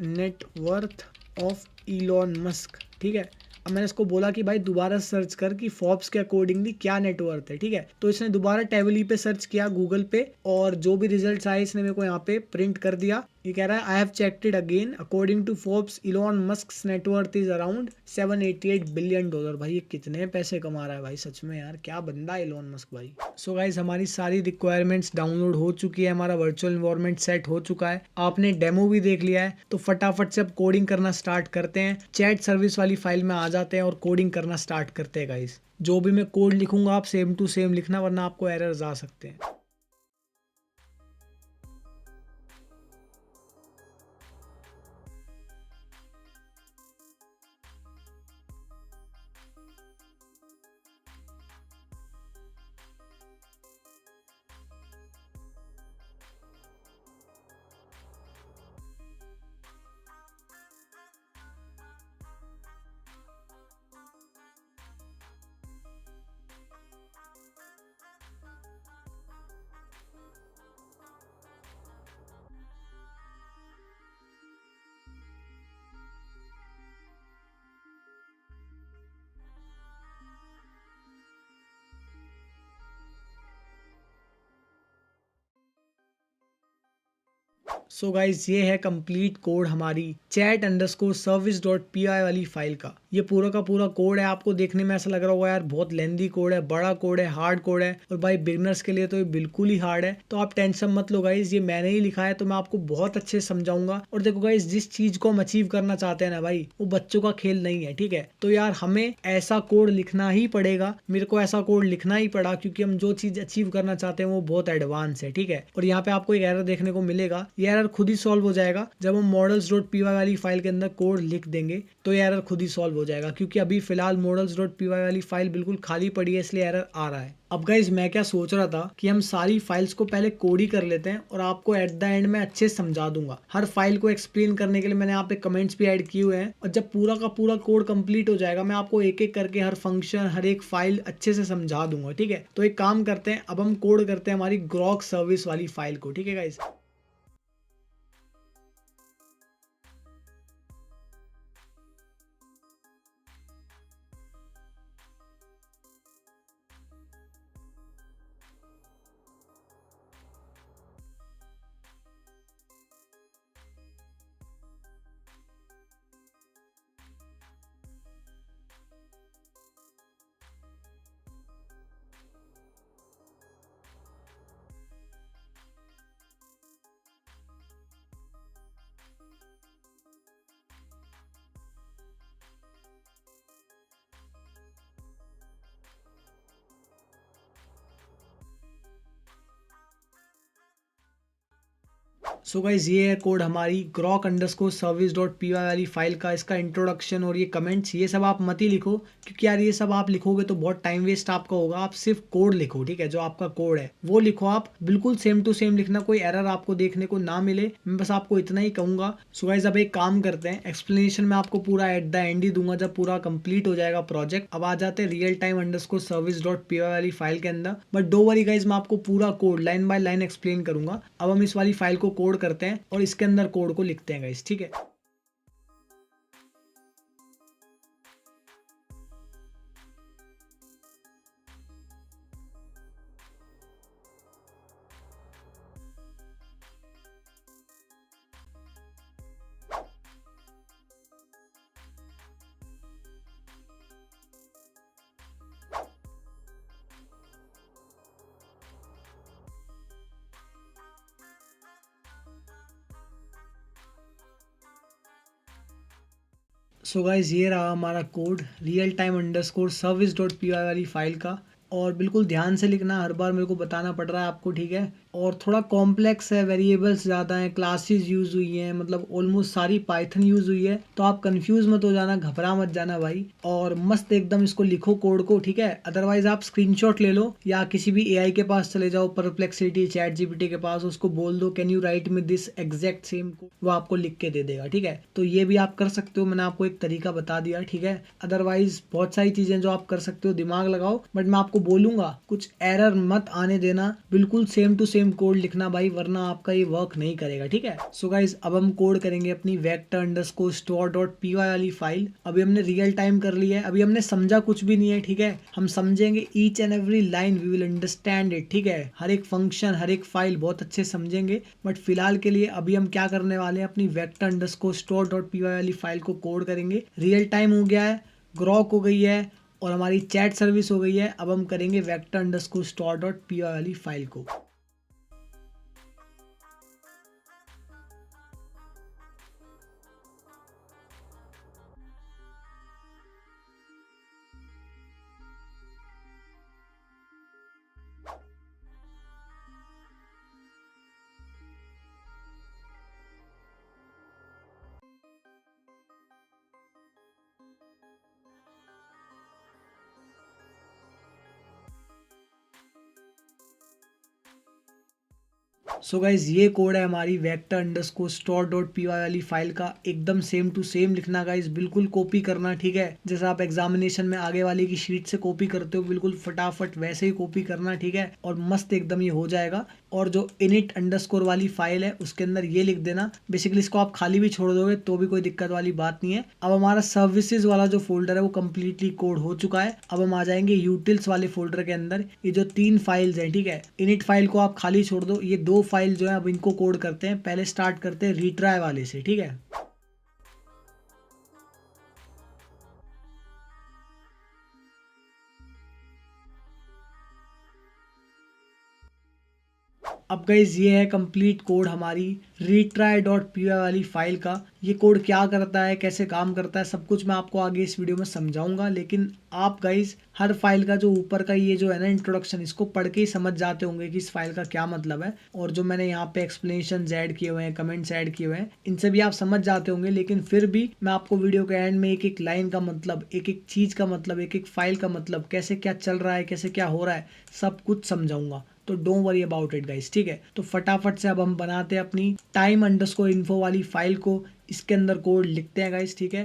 net worth of Elon Musk, ठीक है। अब मैंने इसको बोला कि भाई दोबारा सर्च कर कि फोर्ब्स के अकॉर्डिंगली क्या नेटवर्थ है, ठीक है। तो इसने दोबारा टेवली पे सर्च किया गूगल पे, और जो भी रिजल्ट्स आए इसने मेरे को यहाँ पे प्रिंट कर दिया। ये कह रहा है I have checked it again, according to Forbes Elon Musk's net worth is around 788 billion dollar. भाई ये कितने पैसे कमा रहा है भाई, सच में यार क्या बंदा है इलॉन मस्क भाई। सो गाइस हमारी सारी रिक्वायरमेंट्स डाउनलोड हो चुकी है, हमारा वर्चुअल एनवायरनमेंट सेट हो चुका है, आपने डेमो भी देख लिया है। तो फटाफट से अब कोडिंग करना स्टार्ट करते हैं, चैट सर्विस वाली फाइल में आ जाते हैं और कोडिंग करना स्टार्ट करते हैं गाइस। जो भी मैं कोड लिखूंगा आप सेम टू सेम लिखना, वरना आपको एरर्स आ सकते हैं। सो गाइज ये है कंप्लीट कोड हमारी chat_service.py वाली फाइल का। ये पूरा का पूरा कोड है। आपको देखने में ऐसा लग रहा होगा यार बहुत लेंदी कोड है, बड़ा कोड है, हार्ड कोड है, और भाई बिगनर्स के लिए तो ये बिल्कुल ही हार्ड है। तो आप टेंशन मत लो गाइस, ये मैंने ही लिखा है तो मैं आपको बहुत अच्छे से समझाऊंगा। और देखो गाइस, जिस चीज को हम अचीव करना चाहते हैं ना भाई, वो बच्चों का खेल नहीं है, ठीक है। तो यार हमें ऐसा कोड लिखना ही पड़ेगा, मेरे को ऐसा कोड लिखना ही पड़ा, क्योंकि हम जो चीज अचीव करना चाहते हैं वो बहुत एडवांस है, ठीक है। और यहाँ पे आपको एक एरर देखने को मिलेगा, ये एरर खुद ही सॉल्व हो जाएगा जब हम models.py वाली फाइल के अंदर कोड लिख देंगे, तो ये एरर खुद ही सॉल्व हो जाएगा। क्योंकि अभी फिलहाल models.py वाली फाइल बिल्कुल खाली पड़ी है, इसलिए एरर आ रहा है। अब गाइज मैं क्या सोच रहा था कि हम सारी फाइल्स को पहले कोड ही कर लेते हैं और आपको एट द एंड में अच्छे से समझा दूंगा। हर फाइल को एक्सप्लेन करने के लिए मैंने यहाँ पे कमेंट्स भी ऐड किए हुए हैं, और जब पूरा का पूरा कोड कंप्लीट हो जाएगा मैं आपको एक एक करके हर फंक्शन, हर एक फाइल अच्छे से समझा दूंगा, ठीक है। तो एक काम करते हैं, अब हम कोड करते हैं हमारी ग्रॉक सर्विस वाली फाइल को, ठीक है गाइज। सो गाइज ये है कोड हमारी grok_service.py वाली फाइल का। इसका इंट्रोडक्शन और ये कमेंट्स ये सब आप मत ही लिखो, क्योंकि यार ये सब आप लिखोगे तो बहुत टाइम वेस्ट आपका होगा। आप सिर्फ कोड लिखो, ठीक है, जो आपका कोड है वो लिखो, आप बिल्कुल सेम टू सेम लिखना, कोई एरर आपको देखने को ना मिले। मैं बस आपको इतना ही कहूंगा। सो गाइज अब एक काम करते हैं, एक्सप्लेनेशन मैं आपको पूरा एट द एंड ही दूंगा जब पूरा कंप्लीट हो जाएगा प्रोजेक्ट। अब आ जाते हैं real_time_service.py वाली फाइल के अंदर। बट डोंट वरी गाइज, मैं आपको पूरा code line by line explain करूंगा। अब हम इस वाली फाइल को कोड करते हैं और इसके अंदर कोड को लिखते हैं गाइस, ठीक है। सो गाइज ये रहा हमारा कोड real_time_service.py वाली फाइल का। और बिल्कुल ध्यान से लिखना, हर बार मेरे को बताना पड़ रहा है आपको, ठीक है। और थोड़ा कॉम्प्लेक्स है, वेरिएबल्स ज़्यादा हैं, क्लासेस यूज़ हुई हैं, मतलब ऑलमोस्ट सारी पाइथन यूज़ हुई है। तो आप कंफ्यूज मत हो जाना, घबरा मत जाना भाई, और मस्त एकदम इसको लिखो कोड को, ठीक है। अदरवाइज आप स्क्रीनशॉट ले लो या किसी भी एआई के पास चले जाओ, परप्लेक्सिटी, चैट जीपीटी के पास, उसको बोल दो कैन यू राइट में दिस एग्जैक्ट सेम कोड, वो आपको लिख के दे देगा, ठीक है। तो ये भी आप कर सकते हो, मैंने आपको एक तरीका बता दिया, ठीक है। अदरवाइज बहुत सारी चीजें जो आप कर सकते हो, दिमाग लगाओ, बट मैं आपको बोलूंगा कुछ एरर मत आने देना, बिल्कुल सेम टू सेम कोड लिखना भाई, वरना आपका ये वर्क नहीं करेगा, ठीक है। सो गाइज अब हम कोड करेंगे अपनी vector_store.py वाली फाइल। अभी हमने रियल टाइम कर लिया है, अभी हमने समझा कुछ भी नहीं है, ठीक है। हम समझेंगे each and every line, we will understand it, ठीक है। हर एक फंक्शन, हर एक फाइल बहुत अच्छे समझेंगे। बट फिलहाल के लिए अभी हम क्या करने वाले हैं, अपनी vector_store.py वाली फाइल को कोड करेंगे। रियल टाइम हो गया है, ग्रॉक हो गई है, और हमारी चैट सर्विस हो गई है। अब हम करेंगे vector_store.py वाली फाइल को। सो गाइज ये कोड है हमारी vector_store.py वाली फाइल का। एकदम सेम टू सेम लिखना गाइज, बिल्कुल कॉपी करना, ठीक है। जैसा आप एग्जामिनेशन में आगे वाले की शीट से कॉपी करते हो, बिल्कुल फटाफट वैसे ही कॉपी करना, ठीक है। और मस्त एकदम ये हो जाएगा। और जो init_ वाली फाइल है उसके अंदर ये लिख देना। बेसिकली इसको आप खाली भी छोड़ दोगे तो भी कोई दिक्कत वाली बात नहीं है। अब हमारा सर्विसेज वाला जो फोल्डर है वो कम्प्लीटली कोड हो चुका है। अब हम आ जाएंगे यूटिल्स वाले फोल्डर के अंदर। ये जो 3 फाइल्स हैं, ठीक है, इनिट फाइल को आप खाली छोड़ दो। ये 2 फाइल जो है अब इनको कोड करते हैं। पहले स्टार्ट करते हैं रिट्राई वाले से, ठीक है। अब गाइज ये है कंप्लीट कोड हमारी retry.py वाली फाइल का। ये कोड क्या करता है, कैसे काम करता है, सब कुछ मैं आपको आगे इस वीडियो में समझाऊंगा। लेकिन आप गाइज हर फाइल का जो ऊपर का ये जो है ना इंट्रोडक्शन, इसको पढ़ के ही समझ जाते होंगे कि इस फाइल का क्या मतलब है। और जो मैंने यहाँ पे एक्सप्लेनेशन ऐड किए हुए हैं, कमेंट्स ऐड किए हुए हैं, इनसे भी आप समझ जाते होंगे। लेकिन फिर भी मैं आपको वीडियो के एंड में एक एक लाइन का मतलब, एक एक चीज का मतलब, एक एक फाइल का मतलब, कैसे क्या चल रहा है, कैसे क्या हो रहा है, सब कुछ समझाऊंगा। तो don't worry about it guys, ठीक है। तो फटाफट से अब हम बनाते हैं अपनी time_info वाली फाइल को। इसके अंदर कोड लिखते हैं गाइस, ठीक है।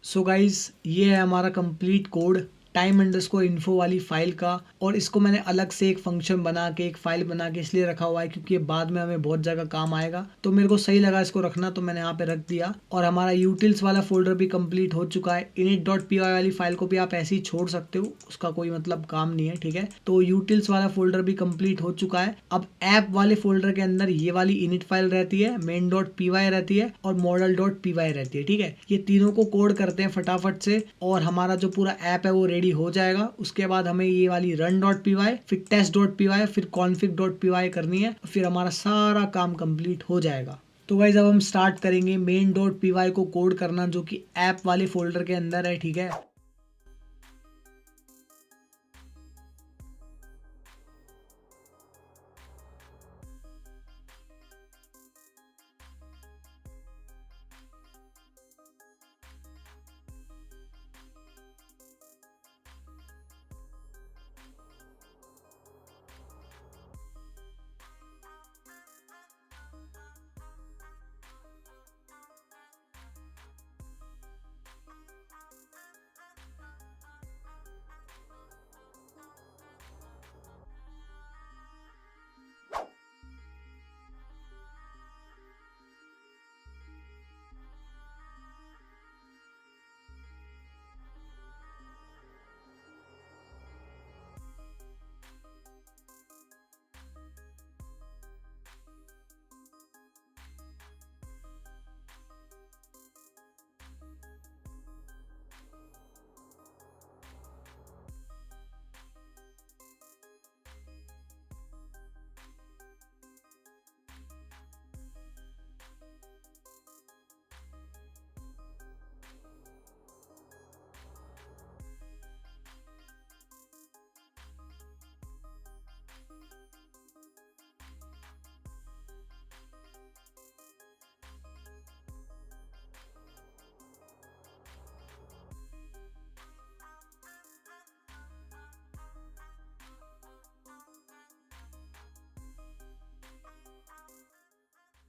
सो गाइस ये है हमारा कंप्लीट कोड time_info वाली फाइल का। और इसको मैंने अलग से एक फंक्शन बना के, एक फाइल बना के इसलिए रखा हुआ है क्योंकि ये बाद में हमें बहुत जगह काम आएगा। तो मेरे को सही लगा इसको रखना, तो मैंने यहाँ पे रख दिया। और हमारा यूटिल्स वाला फोल्डर भी कंप्लीट हो चुका है। init.py वाली फाइल को भी आप ऐसे ही छोड़ सकते हो, उसका कोई मतलब काम नहीं है, ठीक है। तो यूटिल्स वाला फोल्डर भी कंप्लीट हो चुका है। अब ऐप वाले फोल्डर के अंदर ये वाली init फाइल रहती है, main.py रहती है और model.py रहती है, ठीक है। ये तीनों को कोड करते हैं फटाफट से और हमारा जो पूरा ऐप है वो रेडी हो जाएगा। उसके बाद हमें ये वाली run.py, फिर test.py, फिर config.py करनी है, फिर हमारा सारा काम कंप्लीट हो जाएगा। तो गाइज अब हम स्टार्ट करेंगे main.py को कोड करना, जो कि ऐप वाले फोल्डर के अंदर है, ठीक है।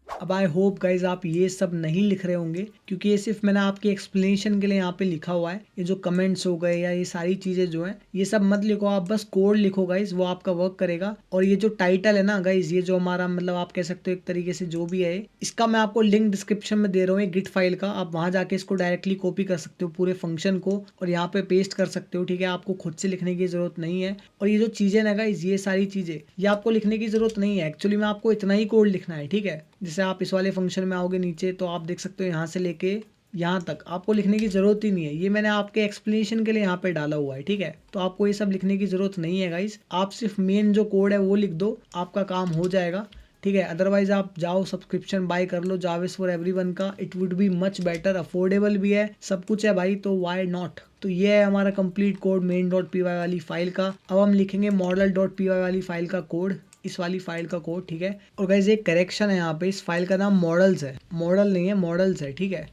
अब आई होप गाइज आप ये सब नहीं लिख रहे होंगे, क्योंकि ये सिर्फ मैंने आपके एक्सप्लेनेशन के लिए यहाँ पे लिखा हुआ है। ये जो कमेंट्स हो गए या ये सारी चीजें जो हैं, ये सब मत लिखो, आप बस कोड लिखो गाइज, वो आपका वर्क करेगा। और ये जो टाइटल है ना गाइज, ये जो हमारा मतलब आप कह सकते हो एक तरीके से जो भी है, इसका मैं आपको लिंक डिस्क्रिप्शन में दे रहा हूँ गिट फाइल का। आप वहां जाके इसको डायरेक्टली कॉपी कर सकते हो पूरे फंक्शन को और यहाँ पे पेस्ट कर सकते हो, ठीक है। आपको खुद से लिखने की जरूरत नहीं है। और ये जो चीजें ना गाइज, ये सारी चीजें ये आपको लिखने की जरूरत नहीं है। एक्चुअली में आपको इतना ही कोड लिखना है, ठीक है। जैसे आप इस वाले फंक्शन में आओगे नीचे, तो आप देख सकते हो यहाँ से लेके यहाँ तक आपको लिखने की जरूरत ही नहीं है। ये मैंने आपके एक्सप्लेनेशन के लिए यहाँ पे डाला हुआ है, ठीक है। तो आपको ये सब लिखने की जरूरत नहीं है गाइस, आप सिर्फ मेन जो कोड है वो लिख दो, आपका काम हो जाएगा, ठीक है। अदरवाइज आप जाओ सब्सक्रिप्शन बाय कर लो जावेस फॉर एवरीवन का, it would be much better, affordable भी है, सब कुछ है भाई, तो वाई नॉट। तो ये है हमारा कंप्लीट कोड main.py वाली फाइल का। अब हम लिखेंगे model.py वाली फाइल का कोड, इस वाली फाइल का कोड, ठीक है। और गाइस एक करेक्शन है यहाँ पे, इस फाइल का नाम मॉडल्स है, मॉडल नहीं है, मॉडल्स है, ठीक है।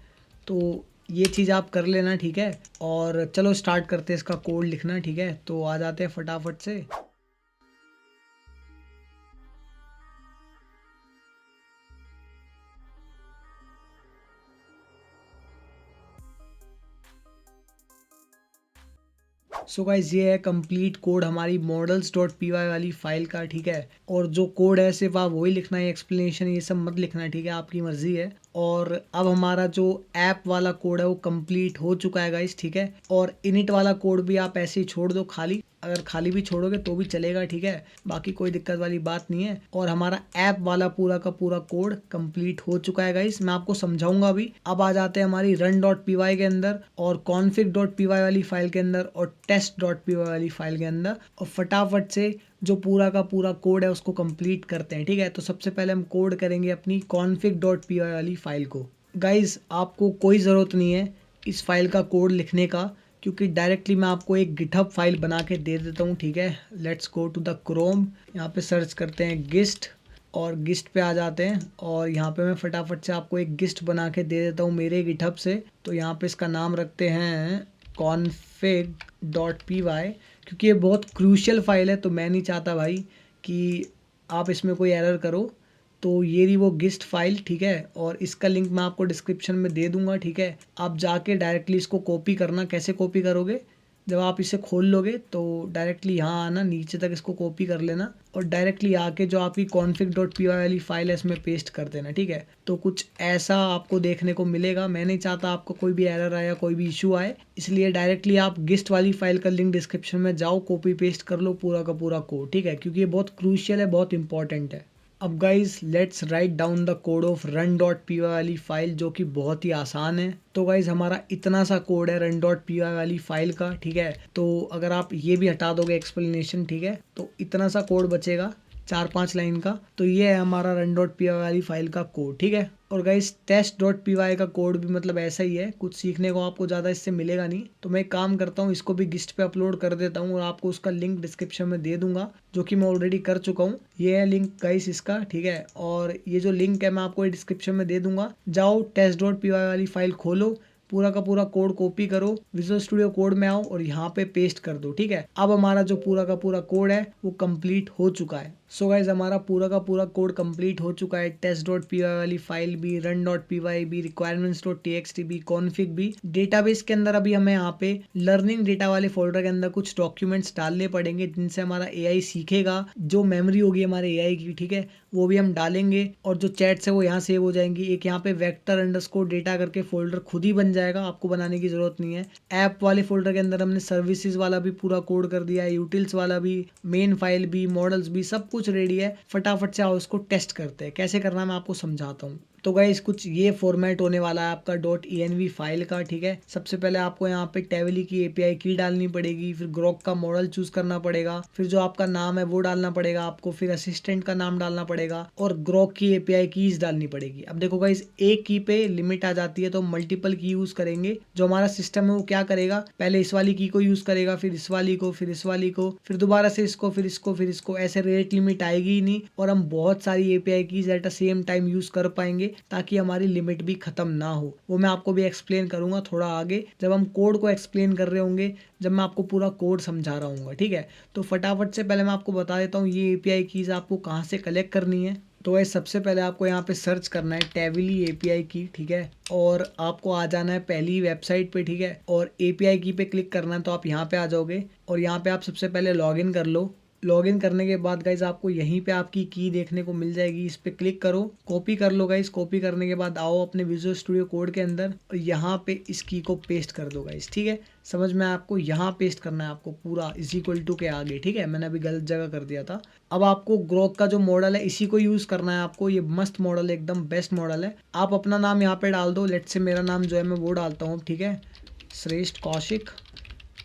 तो ये चीज़ आप कर लेना, ठीक है। और चलो स्टार्ट करते हैं इसका कोड लिखना, ठीक है। तो आ जाते हैं फटाफट से। सो गाइज ये है कंप्लीट कोड हमारी models.py वाली फाइल का, ठीक है। और जो कोड है सिर्फ आप वही लिखना है, एक्सप्लेनेशन ये सब मत लिखना है, ठीक है, आपकी मर्जी है। और अब हमारा जो ऐप वाला कोड है वो कंप्लीट हो चुका है गाइस, ठीक है। और इनिट वाला कोड भी आप ऐसे ही छोड़ दो खाली, अगर खाली भी छोड़ोगे तो भी चलेगा, ठीक है, बाकी कोई दिक्कत वाली बात नहीं है। और हमारा ऐप वाला पूरा का पूरा कोड कंप्लीट हो चुका है गाइस, मैं आपको समझाऊंगा अभी। अब आ जाते हैं हमारी run.py के अंदर और config.py वाली फाइल के अंदर और test.py वाली फाइल के अंदर, और फटाफट से जो पूरा का पूरा कोड है उसको कंप्लीट करते हैं, ठीक है। तो सबसे पहले हम कोड करेंगे अपनी config.py वाली फाइल को। गाइस आपको कोई ज़रूरत नहीं है इस फाइल का कोड लिखने का, क्योंकि डायरेक्टली मैं आपको एक गिटहब फाइल बना के दे देता हूँ, ठीक है। Let's go to the Chrome, यहाँ पे सर्च करते हैं गिस्ट और गिस्ट पे आ जाते हैं, और यहाँ पे मैं फटाफट से आपको एक गिस्ट बना के दे देता हूँ मेरे गिटहब से। तो यहाँ पे इसका नाम रखते हैं config.py, क्योंकि ये बहुत क्रूशियल फाइल है, तो मैं नहीं चाहता भाई कि आप इसमें कोई एरर करो। तो ये रही वो गिस्ट फाइल, ठीक है, और इसका लिंक मैं आपको डिस्क्रिप्शन में दे दूंगा, ठीक है। आप जाके डायरेक्टली इसको कॉपी करना। कैसे कॉपी करोगे, जब आप इसे खोल लोगे तो डायरेक्टली यहाँ आना, नीचे तक इसको कॉपी कर लेना और डायरेक्टली आके जो आपकी config.py वाली फाइल है इसमें पेस्ट कर देना, ठीक है। तो कुछ ऐसा आपको देखने को मिलेगा। मैं नहीं चाहता आपको कोई भी एरर आए या कोई भी इशू आए, इसलिए डायरेक्टली आप गिस्ट वाली फाइल का लिंक डिस्क्रिप्शन में जाओ, कॉपी पेस्ट कर लो पूरा का पूरा कोड, ठीक है, क्योंकि ये बहुत क्रूशियल है, बहुत इंपॉर्टेंट है। अब guys let's write down the code of run.py वाली फाइल, जो कि बहुत ही आसान है। तो गाइज हमारा इतना सा कोड है run.py वाली फाइल का, ठीक है। तो अगर आप ये भी हटा दोगे एक्सप्लेनेशन, ठीक है, तो इतना सा कोड बचेगा 4-5 लाइन का। तो ये है हमारा run.py वाली फाइल का कोड, ठीक है। और गाइस test.py का कोड भी मतलब ऐसा ही है, कुछ सीखने को आपको ज़्यादा इससे मिलेगा नहीं। तो मैं एक काम करता हूँ, इसको भी गिस्ट पे अपलोड कर देता हूँ और आपको उसका लिंक डिस्क्रिप्शन में दे दूंगा, जो कि मैं ऑलरेडी कर चुका हूँ। ये है लिंक गाइस इसका, ठीक है। और ये जो लिंक है मैं आपको डिस्क्रिप्शन में दे दूंगा। जाओ test.py वाली फाइल खोलो, पूरा का पूरा कोड कॉपी करो, विजुअल स्टूडियो कोड में आओ और यहाँ पे पेस्ट कर दो, ठीक है। अब हमारा जो पूरा का पूरा कोड है वो कंप्लीट हो चुका है। सो गाइज हमारा पूरा का पूरा कोड कंप्लीट हो चुका है। test.py वाली फाइल भी, run.py भी, requirements.txt भी, config भी। डेटाबेस के अंदर अभी हमें यहाँ पे लर्निंग डेटा वाले फोल्डर के अंदर कुछ डॉक्यूमेंट्स डालने पड़ेंगे, जिनसे हमारा एआई सीखेगा। जो मेमोरी होगी हमारे एआई की, ठीक है, वो भी हम डालेंगे और जो चैट्स है वो यहाँ सेव हो जाएंगी। एक यहाँ पे vector_data करके फोल्डर खुद ही बन जाएगा, आपको बनाने की जरूरत नहीं है। ऐप वाले फोल्डर के अंदर हमने सर्विसेज वाला भी पूरा कोड कर दिया है, यूटिल्स वाला भी, मेन फाइल भी, मॉडल्स भी, सब कुछ रेडी है। फटाफट से आओ इसको टेस्ट करते हैं। कैसे करना है मैं आपको समझाता हूँ। तो गाइस कुछ ये फॉर्मेट होने वाला है आपका .env फाइल का, ठीक है। सबसे पहले आपको यहाँ पे टेवली की एपीआई की डालनी पड़ेगी, फिर ग्रोक का मॉडल चूज करना पड़ेगा, फिर जो आपका नाम है वो डालना पड़ेगा आपको, फिर असिस्टेंट का नाम डालना पड़ेगा और ग्रोक की एपीआई कीज डालनी पड़ेगी। अब देखो गाइस एक की पे लिमिट आ जाती है, तो मल्टीपल की यूज करेंगे। जो हमारा सिस्टम है वो क्या करेगा, पहले इस वाली की को यूज करेगा, फिर इस वाली को, फिर इस वाली को, फिर दोबारा से इसको, फिर इसको, फिर इसको। ऐसे रेट लिमिट आएगी ही नहीं और हम बहुत सारी API keys at a same time use कर पाएंगे, ताकि हमारी लिमिट भी खत्म ना हो। वो मैं आपको भी एक्सप्लेन करूंगा थोड़ा आगे, जब हम कोड को एक्सप्लेन कर रहे होंगे, जब मैं आपको पूरा कोड समझा रहा हूँ, ठीक है। तो फटाफट से पहले मैं आपको बता देता हूँ ये एपीआई कीज आपको कहाँ से कलेक्ट करनी है। तो वैसे सबसे पहले आपको यहाँ पे सर्च करना है टेवली एपीआई की, ठीक है, और आपको आ जाना है पहली वेबसाइट पे, ठीक है, और एपीआई की पे क्लिक करना है। तो आप यहाँ पे आ जाओगे और यहाँ पे आप सबसे पहले लॉगिन कर लो। लॉगिन करने के बाद गाइज आपको यहीं पे आपकी की देखने को मिल जाएगी, इस पे क्लिक करो, कॉपी कर लो गाइज। कॉपी करने के बाद आओ अपने विजुअल स्टूडियो कोड के अंदर और यहाँ पे इस की को पेस्ट कर दो गाइज, ठीक है। समझ में आपको यहाँ पेस्ट करना है आपको पूरा == के आगे, ठीक है, मैंने अभी गलत जगह कर दिया था। अब आपको ग्रोक का जो मॉडल है इसी को यूज करना है आपको। ये मस्त मॉडल है, एकदम बेस्ट मॉडल है। आप अपना नाम यहाँ पे डाल दो। लेट्स से मेरा नाम जो है मैं वो डालता हूँ, ठीक है, श्रेष्ठ कौशिक,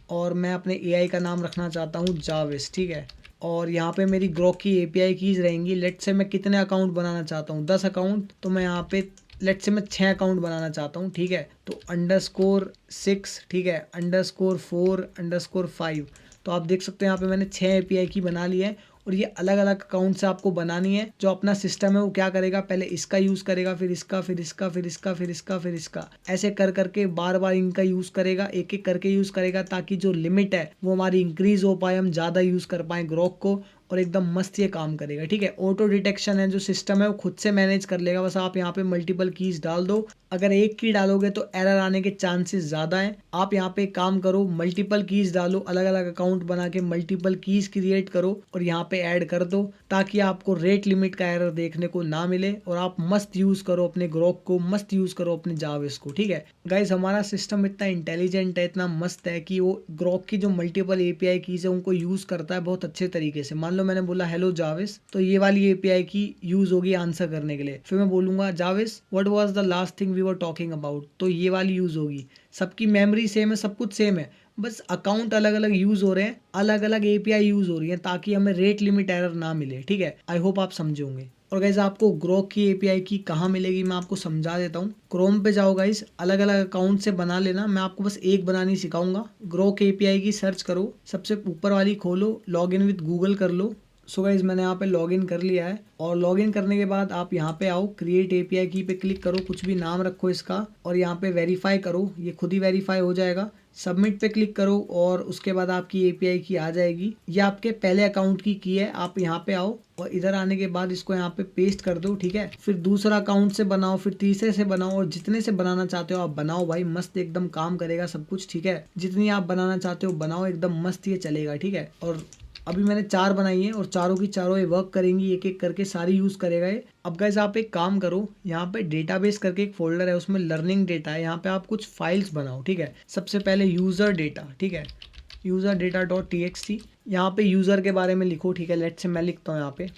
और मैं अपने एआई का नाम रखना चाहता हूँ जाविस, ठीक है। और यहाँ पे मेरी ग्रोक की एपीआई कीज रहेंगी। लेट्स से मैं कितने अकाउंट बनाना चाहता हूँ, 10 अकाउंट। तो मैं यहाँ पे लेट्स से मैं 6 अकाउंट बनाना चाहता हूँ, ठीक है। तो _6, ठीक है, _4 _5। तो आप देख सकते हैं यहाँ पे मैंने 6 एपीआई की बना ली है और ये अलग अलग अकाउंट से आपको बनानी है। जो अपना सिस्टम है वो क्या करेगा, पहले इसका यूज करेगा, फिर इसका, फिर इसका, फिर इसका, फिर इसका, फिर इसका, ऐसे कर करके बार बार इनका यूज करेगा, एक एक करके यूज करेगा, ताकि जो लिमिट है वो हमारी इंक्रीज हो पाए, हम ज्यादा यूज कर पाए ग्रोक को और एकदम मस्त ये काम करेगा। ठीक है, ऑटो डिटेक्शन है जो सिस्टम है वो खुद से मैनेज कर लेगा। बस आप यहाँ पे मल्टीपल कीज डाल दो। अगर एक की डालोगे तो एरर आने के चांसेस ज़्यादा हैं। आप यहाँ पे काम करो, मल्टीपल कीज डालो, अलग अलग अकाउंट बना के मल्टीपल कीज क्रिएट करो और यहाँ पे ऐड कर दो, ताकि आपको रेट लिमिट का एरर देखने को ना मिले और आप मस्त यूज़ करो अपने ग्रोक को, मस्त यूज़ करो अपने जाविस को। ठीक है गाइज, हमारा सिस्टम इतना इंटेलिजेंट है, इतना मस्त है कि वो ग्रोक की जो मल्टीपल एपीआई कीज है उनको यूज़ करता है बहुत अच्छे तरीके से। मान लो मैंने बोला हेलो जाविस, तो ये वाली एपीआई की यूज़ होगी आंसर करने के लिए। फिर मैं बोलूँगा जाविस what was the last thing we were talking about, तो ये वाली यूज़ होगी। सबकी मेमोरी सेम है, सब कुछ सेम है, बस अकाउंट अलग अलग यूज़ हो रहे हैं, अलग अलग एपीआई यूज़ हो रही है, ताकि हमें रेट लिमिट एरर ना मिले। ठीक है, आई होप आप समझे होंगे। और गाइज आपको ग्रोक की एपीआई की कहाँ मिलेगी मैं आपको समझा देता हूँ। क्रोम पे जाओ गाइज, अलग अलग अकाउंट से बना लेना, मैं आपको बस एक बनानी सिखाऊंगा। ग्रोक एपीआई की सर्च करो, सबसे ऊपर वाली खोलो, लॉग इन विद गूगल कर लो। सो गाइज मैंने यहाँ पे लॉगिन कर लिया है और लॉगिन करने के बाद आप यहाँ पे आओ, क्रिएट एपीआई की पे क्लिक करो, कुछ भी नाम रखो इसका और यहाँ पे वेरीफाई करो, ये खुद ही वेरीफाई हो जाएगा। सबमिट पे क्लिक करो और उसके बाद आपकी एपीआई की आ जाएगी। ये आपके पहले अकाउंट की है। आप यहाँ पे आओ और इधर आने के बाद इसको यहाँ पे पेस्ट कर दो। ठीक है, फिर दूसरा अकाउंट से बनाओ, फिर तीसरे से बनाओ और जितने से बनाना चाहते हो आप बनाओ भाई, मस्त एकदम काम करेगा सब कुछ। ठीक है, जितनी आप बनाना चाहते हो बनाओ, एकदम मस्त ये चलेगा। ठीक है, और अभी मैंने 4 बनाई है और चारों की चारों ये वर्क करेंगी, एक एक करके सारी यूज़ करेगा ये। अब गाइस आप एक काम करो, यहाँ पे डेटाबेस करके एक फोल्डर है, उसमें लर्निंग डेटा है, यहाँ पे आप कुछ फाइल्स बनाओ। ठीक है, सबसे पहले यूज़र डेटा। ठीक है, यूज़र डेटा डॉट txt, यहाँ पे यूज़र के बारे में लिखो। ठीक है, लेट्स से मैं लिखता हूँ यहाँ पे,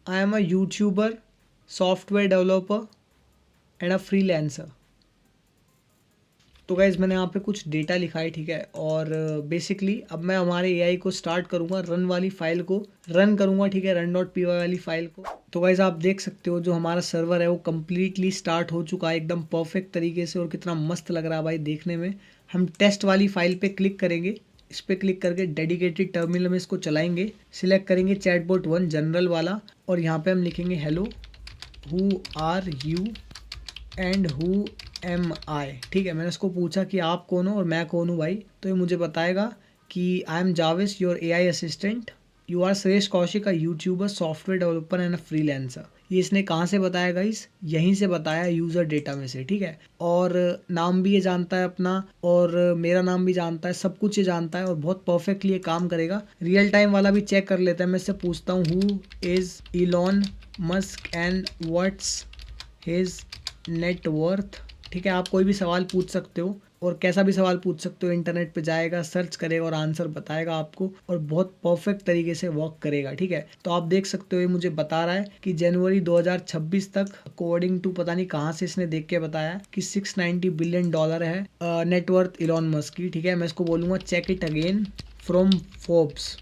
I am a YouTuber, software developer and a freelancer. तो गाइज मैंने यहाँ पे कुछ डेटा लिखा है। ठीक है, और बेसिकली अब मैं हमारे एआई को स्टार्ट करूँगा, रन वाली फाइल को रन करूँगा। ठीक है, run.py वाली फाइल को। तो गाइज आप देख सकते हो जो हमारा सर्वर है वो कम्प्लीटली स्टार्ट हो चुका है एकदम परफेक्ट तरीके से, और कितना मस्त लग रहा है भाई देखने में। हम टेस्ट वाली फाइल पे क्लिक करेंगे, इस पर क्लिक करके डेडिकेटेड टर्मिनल में इसको चलाएंगे, सिलेक्ट करेंगे चैटबॉट 1 जनरल वाला और यहाँ पे हम लिखेंगे hello who are you and who am I. ठीक है, मैंने उसको पूछा कि आप कौन हो और मैं कौन हूँ भाई, तो ये मुझे बताएगा कि आई एम जाविस your AI assistant, you are Suresh Kaushik a YouTuber, software developer and a freelancer. ये इसने कहाँ से बताया गाइस, यहीं से बताया यूज़र डेटा में से। ठीक है, और नाम भी ये जानता है अपना और मेरा नाम भी जानता है, सब कुछ ये जानता है और बहुत परफेक्टली ये काम करेगा। रियल टाइम वाला भी चेक कर लेते हैं, मैं इससे पूछता हूँ who is Elon Musk and what's his net worth. ठीक है, आप कोई भी सवाल पूछ सकते हो और कैसा भी सवाल पूछ सकते हो, इंटरनेट पे जाएगा, सर्च करेगा और आंसर बताएगा आपको और बहुत परफेक्ट तरीके से वर्क करेगा। ठीक है, तो आप देख सकते हो ये मुझे बता रहा है कि जनवरी 2026 तक अकॉर्डिंग टू पता नहीं कहाँ से इसने देख के बताया कि $690 बिलियन है नेटवर्थ इलॉन मस्क की। ठीक है, मैं इसको बोलूँगा check it again from Forbes,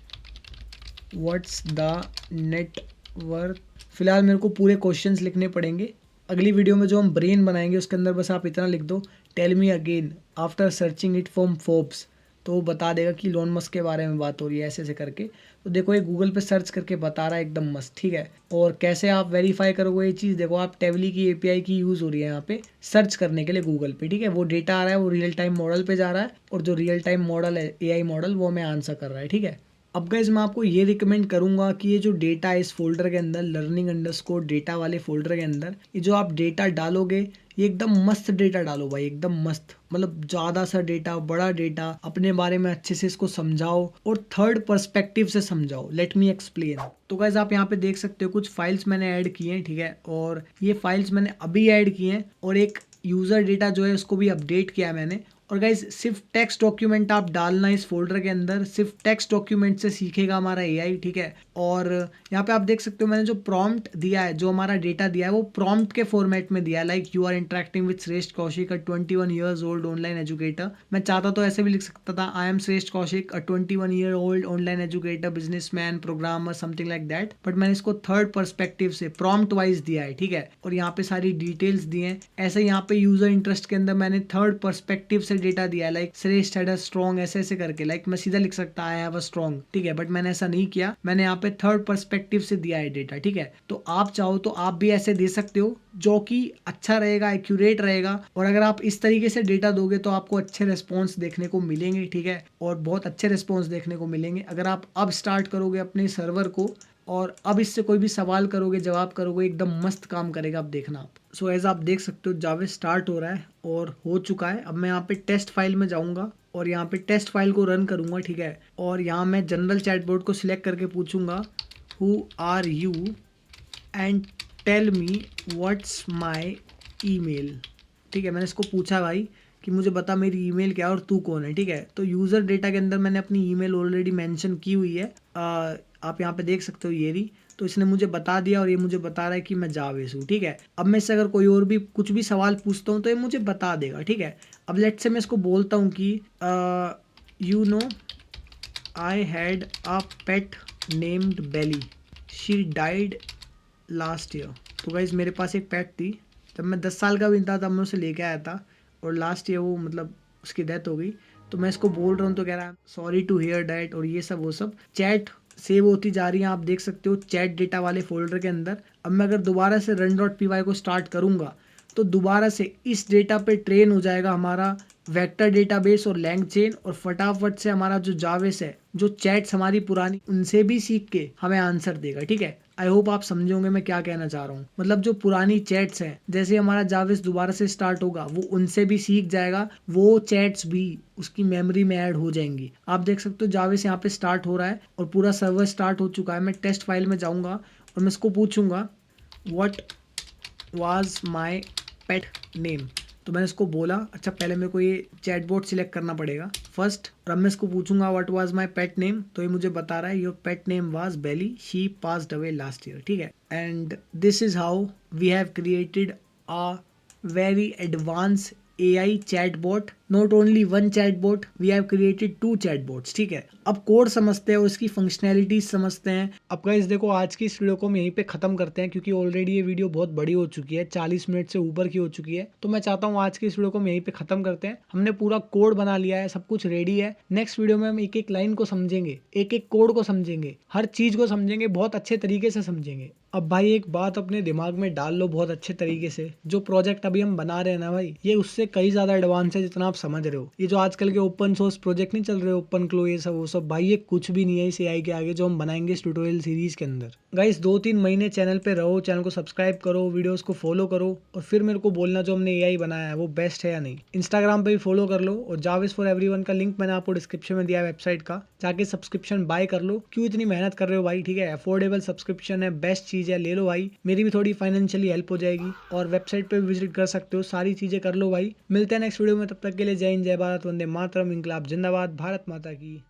what's the net worth. फिलहाल मेरे को पूरे क्वेश्चंस लिखने पड़ेंगे, अगली वीडियो में जो हम ब्रेन बनाएंगे उसके अंदर बस आप इतना लिख दो, tell me again after searching it from Forbes, तो वो बता देगा कि इलॉन मस्क के बारे में बात हो रही है ऐसे ऐसे करके। तो देखो ये गूगल पे सर्च करके बता रहा है एकदम मस्त। ठीक है, और कैसे आप वेरीफाई करोगे ये चीज़, देखो आप टेवली की एपीआई की यूज़ हो रही है यहाँ पे सर्च करने के लिए गूगल पे। ठीक है, वो डेटा आ रहा है, वो रियल टाइम मॉडल पे जा रहा है और जो रियल टाइम मॉडल है एआई मॉडल वो हमें आंसर कर रहा है। ठीक है, अब गाइस मैं आपको ये रिकमेंड करूंगा कि ये जो डेटा है इस फोल्डर के अंदर, लर्निंग अंडरस्कोर डेटा वाले फोल्डर के अंदर, ये जो आप डेटा डालोगे ये एकदम मस्त डेटा डालो भाई, एकदम मस्त, मतलब ज़्यादा सा डेटा, बड़ा डेटा, अपने बारे में अच्छे से इसको समझाओ और थर्ड पर्सपेक्टिव से समझाओ। Let me explain. तो गाइस आप यहाँ पे देख सकते हो कुछ फाइल्स मैंने ऐड की हैं। ठीक है, और ये फाइल्स मैंने अभी ऐड की हैं और एक यूज़र डेटा जो है उसको भी अपडेट किया मैंने। और गाइज सिर्फ टेक्स्ट डॉक्यूमेंट आप डालना इस फोल्डर के अंदर, सिर्फ टेक्स्ट डॉक्यूमेंट से सीखेगा हमारा एआई। ठीक है, और यहाँ पे आप देख सकते हो मैंने जो प्रॉम्प्ट दिया है, जो हमारा डेटा दिया है वो प्रॉम्प्ट के फॉर्मेट में दिया है, like you are interacting with Shreshth Kaushik a 21 years old online educator. मैं चाहता तो ऐसे भी लिख सकता था, आई एम श्रेष्ठ Kaushik a 21 year old online educator, businessman, programmer, something like that, but मैंने इसको थर्ड पर्सपेक्टिव से प्रॉम्प्ट वाइज दिया है। ठीक है, और यहाँ पे सारी डिटेल्स दी हैं। ऐसे यहाँ पे यूजर इंटरेस्ट के अंदर मैंने थर्ड पर्सपेक्टिव से ऐसे डेटा दिया है लाइक श्रेष्ठ हैड अ स्ट्रॉन्ग ऐसे ऐसे करके, लाइक मैं सीधा लिख सकता आई हैव अ स्ट्रॉन्ग, ठीक है, बट मैंने ऐसा नहीं किया, मैंने यहाँ पे थर्ड पर्सपेक्टिव से दिया है डेटा, ठीक है। तो आप चाहो तो आप भी ऐसे दे सकते हो जो कि अच्छा रहेगा, एक्यूरेट रहेगा, और अगर आप इस तरीके से डेटा दोगे तो आपको अच्छे रिस्पॉन्स देखने को मिलेंगे, ठीक है, और बहुत अच्छे रिस्पॉन्स देखने को मिलेंगे। अगर आप अब स्टार्ट करोगे अपने सर्वर को और अब इससे कोई भी सवाल करोगे, जवाब करोगे, एकदम मस्त काम करेगा, आप देखना आप। सो एज आप देख सकते हो जावे स्टार्ट हो रहा है और हो चुका है। अब मैं यहाँ पे टेस्ट फाइल में जाऊँगा और यहाँ पे टेस्ट फाइल को रन करूँगा, ठीक है, और यहाँ मैं जनरल चैटबॉट को सिलेक्ट करके पूछूंगा who are you and tell me what's my email, ठीक है। मैंने इसको पूछा भाई कि मुझे बता मेरी ईमेल क्या है और तू कौन है, ठीक है। तो यूज़र डेटा के अंदर मैंने अपनी ईमेल ऑलरेडी मेंशन की हुई है, आप यहाँ पे देख सकते हो ये रही। तो इसने मुझे बता दिया और ये मुझे बता रहा है कि मैं जावेस हूँ, ठीक है। अब मैं इससे अगर कोई और भी कुछ भी सवाल पूछता हूँ तो ये मुझे बता देगा, ठीक है। अब लेट्स से मैं इसको बोलता हूँ कि you know I had a pet named Bailey, she died last year. तो गाइस मेरे पास एक पेट थी, जब मैं 10 साल का भी था तब मैं उसे लेके आया था और लास्ट ईयर वो मतलब उसकी डेथ हो गई। तो मैं इसको बोल रहा हूँ तो कह रहा है सॉरी टू हियर डैट और ये सब वो सब। चैट सेव होती जा रही है, आप देख सकते हो चैट डेटा वाले फोल्डर के अंदर। अब मैं अगर दोबारा से run.py को स्टार्ट करूँगा तो दोबारा से इस डेटा पे ट्रेन हो जाएगा हमारा वेक्टर डेटाबेस और लैंग चेन, और फटाफट से हमारा जो जावेस है, जो चैट्स हमारी पुरानी, उनसे भी सीख के हमें आंसर देगा, ठीक है। आई होप आप समझे होंगे मैं क्या कहना चाह रहा हूँ। मतलब जो पुरानी चैट्स हैं, जैसे हमारा जावेस दोबारा से स्टार्ट होगा वो उनसे भी सीख जाएगा, वो चैट्स भी उसकी मेमोरी में ऐड हो जाएंगी। आप देख सकते हो जावेस यहाँ पे स्टार्ट हो रहा है और पूरा सर्वर स्टार्ट हो चुका है। मैं टेस्ट फाइल में जाऊँगा और मैं इसको पूछूंगा what was my pet name. तो मैंने इसको बोला, अच्छा पहले मेरे को ये चैटबॉट सिलेक्ट करना पड़ेगा फर्स्ट, और अब मैं इसको पूछूंगा what was my pet name, तो ये मुझे बता रहा है your pet name was Bailey, she passed away last year, ठीक है। And this is how we have created a very advance AI chatbot, not only one chatbot, we have created 2 chatbots, ठीक है। अब कोड समझते हैं और इसकी functionalities समझते हैं। अब गाइस देखो आज की इस वीडियो को हम यहीं पे खत्म करते हैं क्योंकि ऑलरेडी ये वीडियो बहुत बड़ी हो चुकी है, 40 मिनट से ऊपर की हो चुकी है। तो मैं चाहता हूँ आज की इस वीडियो को हम यहीं पे खत्म करते हैं। हमने पूरा कोड बना लिया है, सब कुछ रेडी है। नेक्स्ट वीडियो में हम एक एक लाइन को समझेंगे, एक एक कोड को समझेंगे, हर चीज को समझेंगे, बहुत अच्छे तरीके से समझेंगे। अब भाई एक बात अपने दिमाग में डाल लो बहुत अच्छे तरीके से, जो प्रोजेक्ट अभी हम बना रहे हैं ना भाई, ये उससे कई ज्यादा एडवांस है जितना आप समझ रहे हो। ये जो आजकल के ओपन सोर्स प्रोजेक्ट नहीं चल रहे, ओपन क्लो ये सब वो सब, भाई ये कुछ भी नहीं है इस AI के आगे जो हम बनाएंगे इस ट्यूटोरियल सीरीज के अंदर। गाइस 2-3 महीने चैनल पे रहो, चैनल को सब्सक्राइब करो, वीडियोस को फॉलो करो और फिर मेरे को बोलना जो हमने AI बनाया है वो बेस्ट है या नहीं। इंस्टाग्राम पे भी फॉलो कर लो और जावेस फॉर एवरीवन का लिंक मैंने आपको डिस्क्रिप्शन में दिया है वेबसाइट का, जाके सब्सक्रिप्शन बाय कर लो। क्यों इतनी मेहनत कर रहे हो भाई, ठीक है, अफोर्डेबल सब्सक्रिप्शन है, बेस्ट चीज है, ले लो भाई, मेरी भी थोड़ी फाइनेंशियली हेल्प हो जाएगी। और वेबसाइट पे भी विजिट कर सकते हो, सारी चीजें कर लो भाई। मिलते हैं नेक्स्ट वीडियो में, तब तक के लिए जय हिंद, जय भारत, वंदे मातरम, इंकलाब जिंदाबाद, भारत माता की।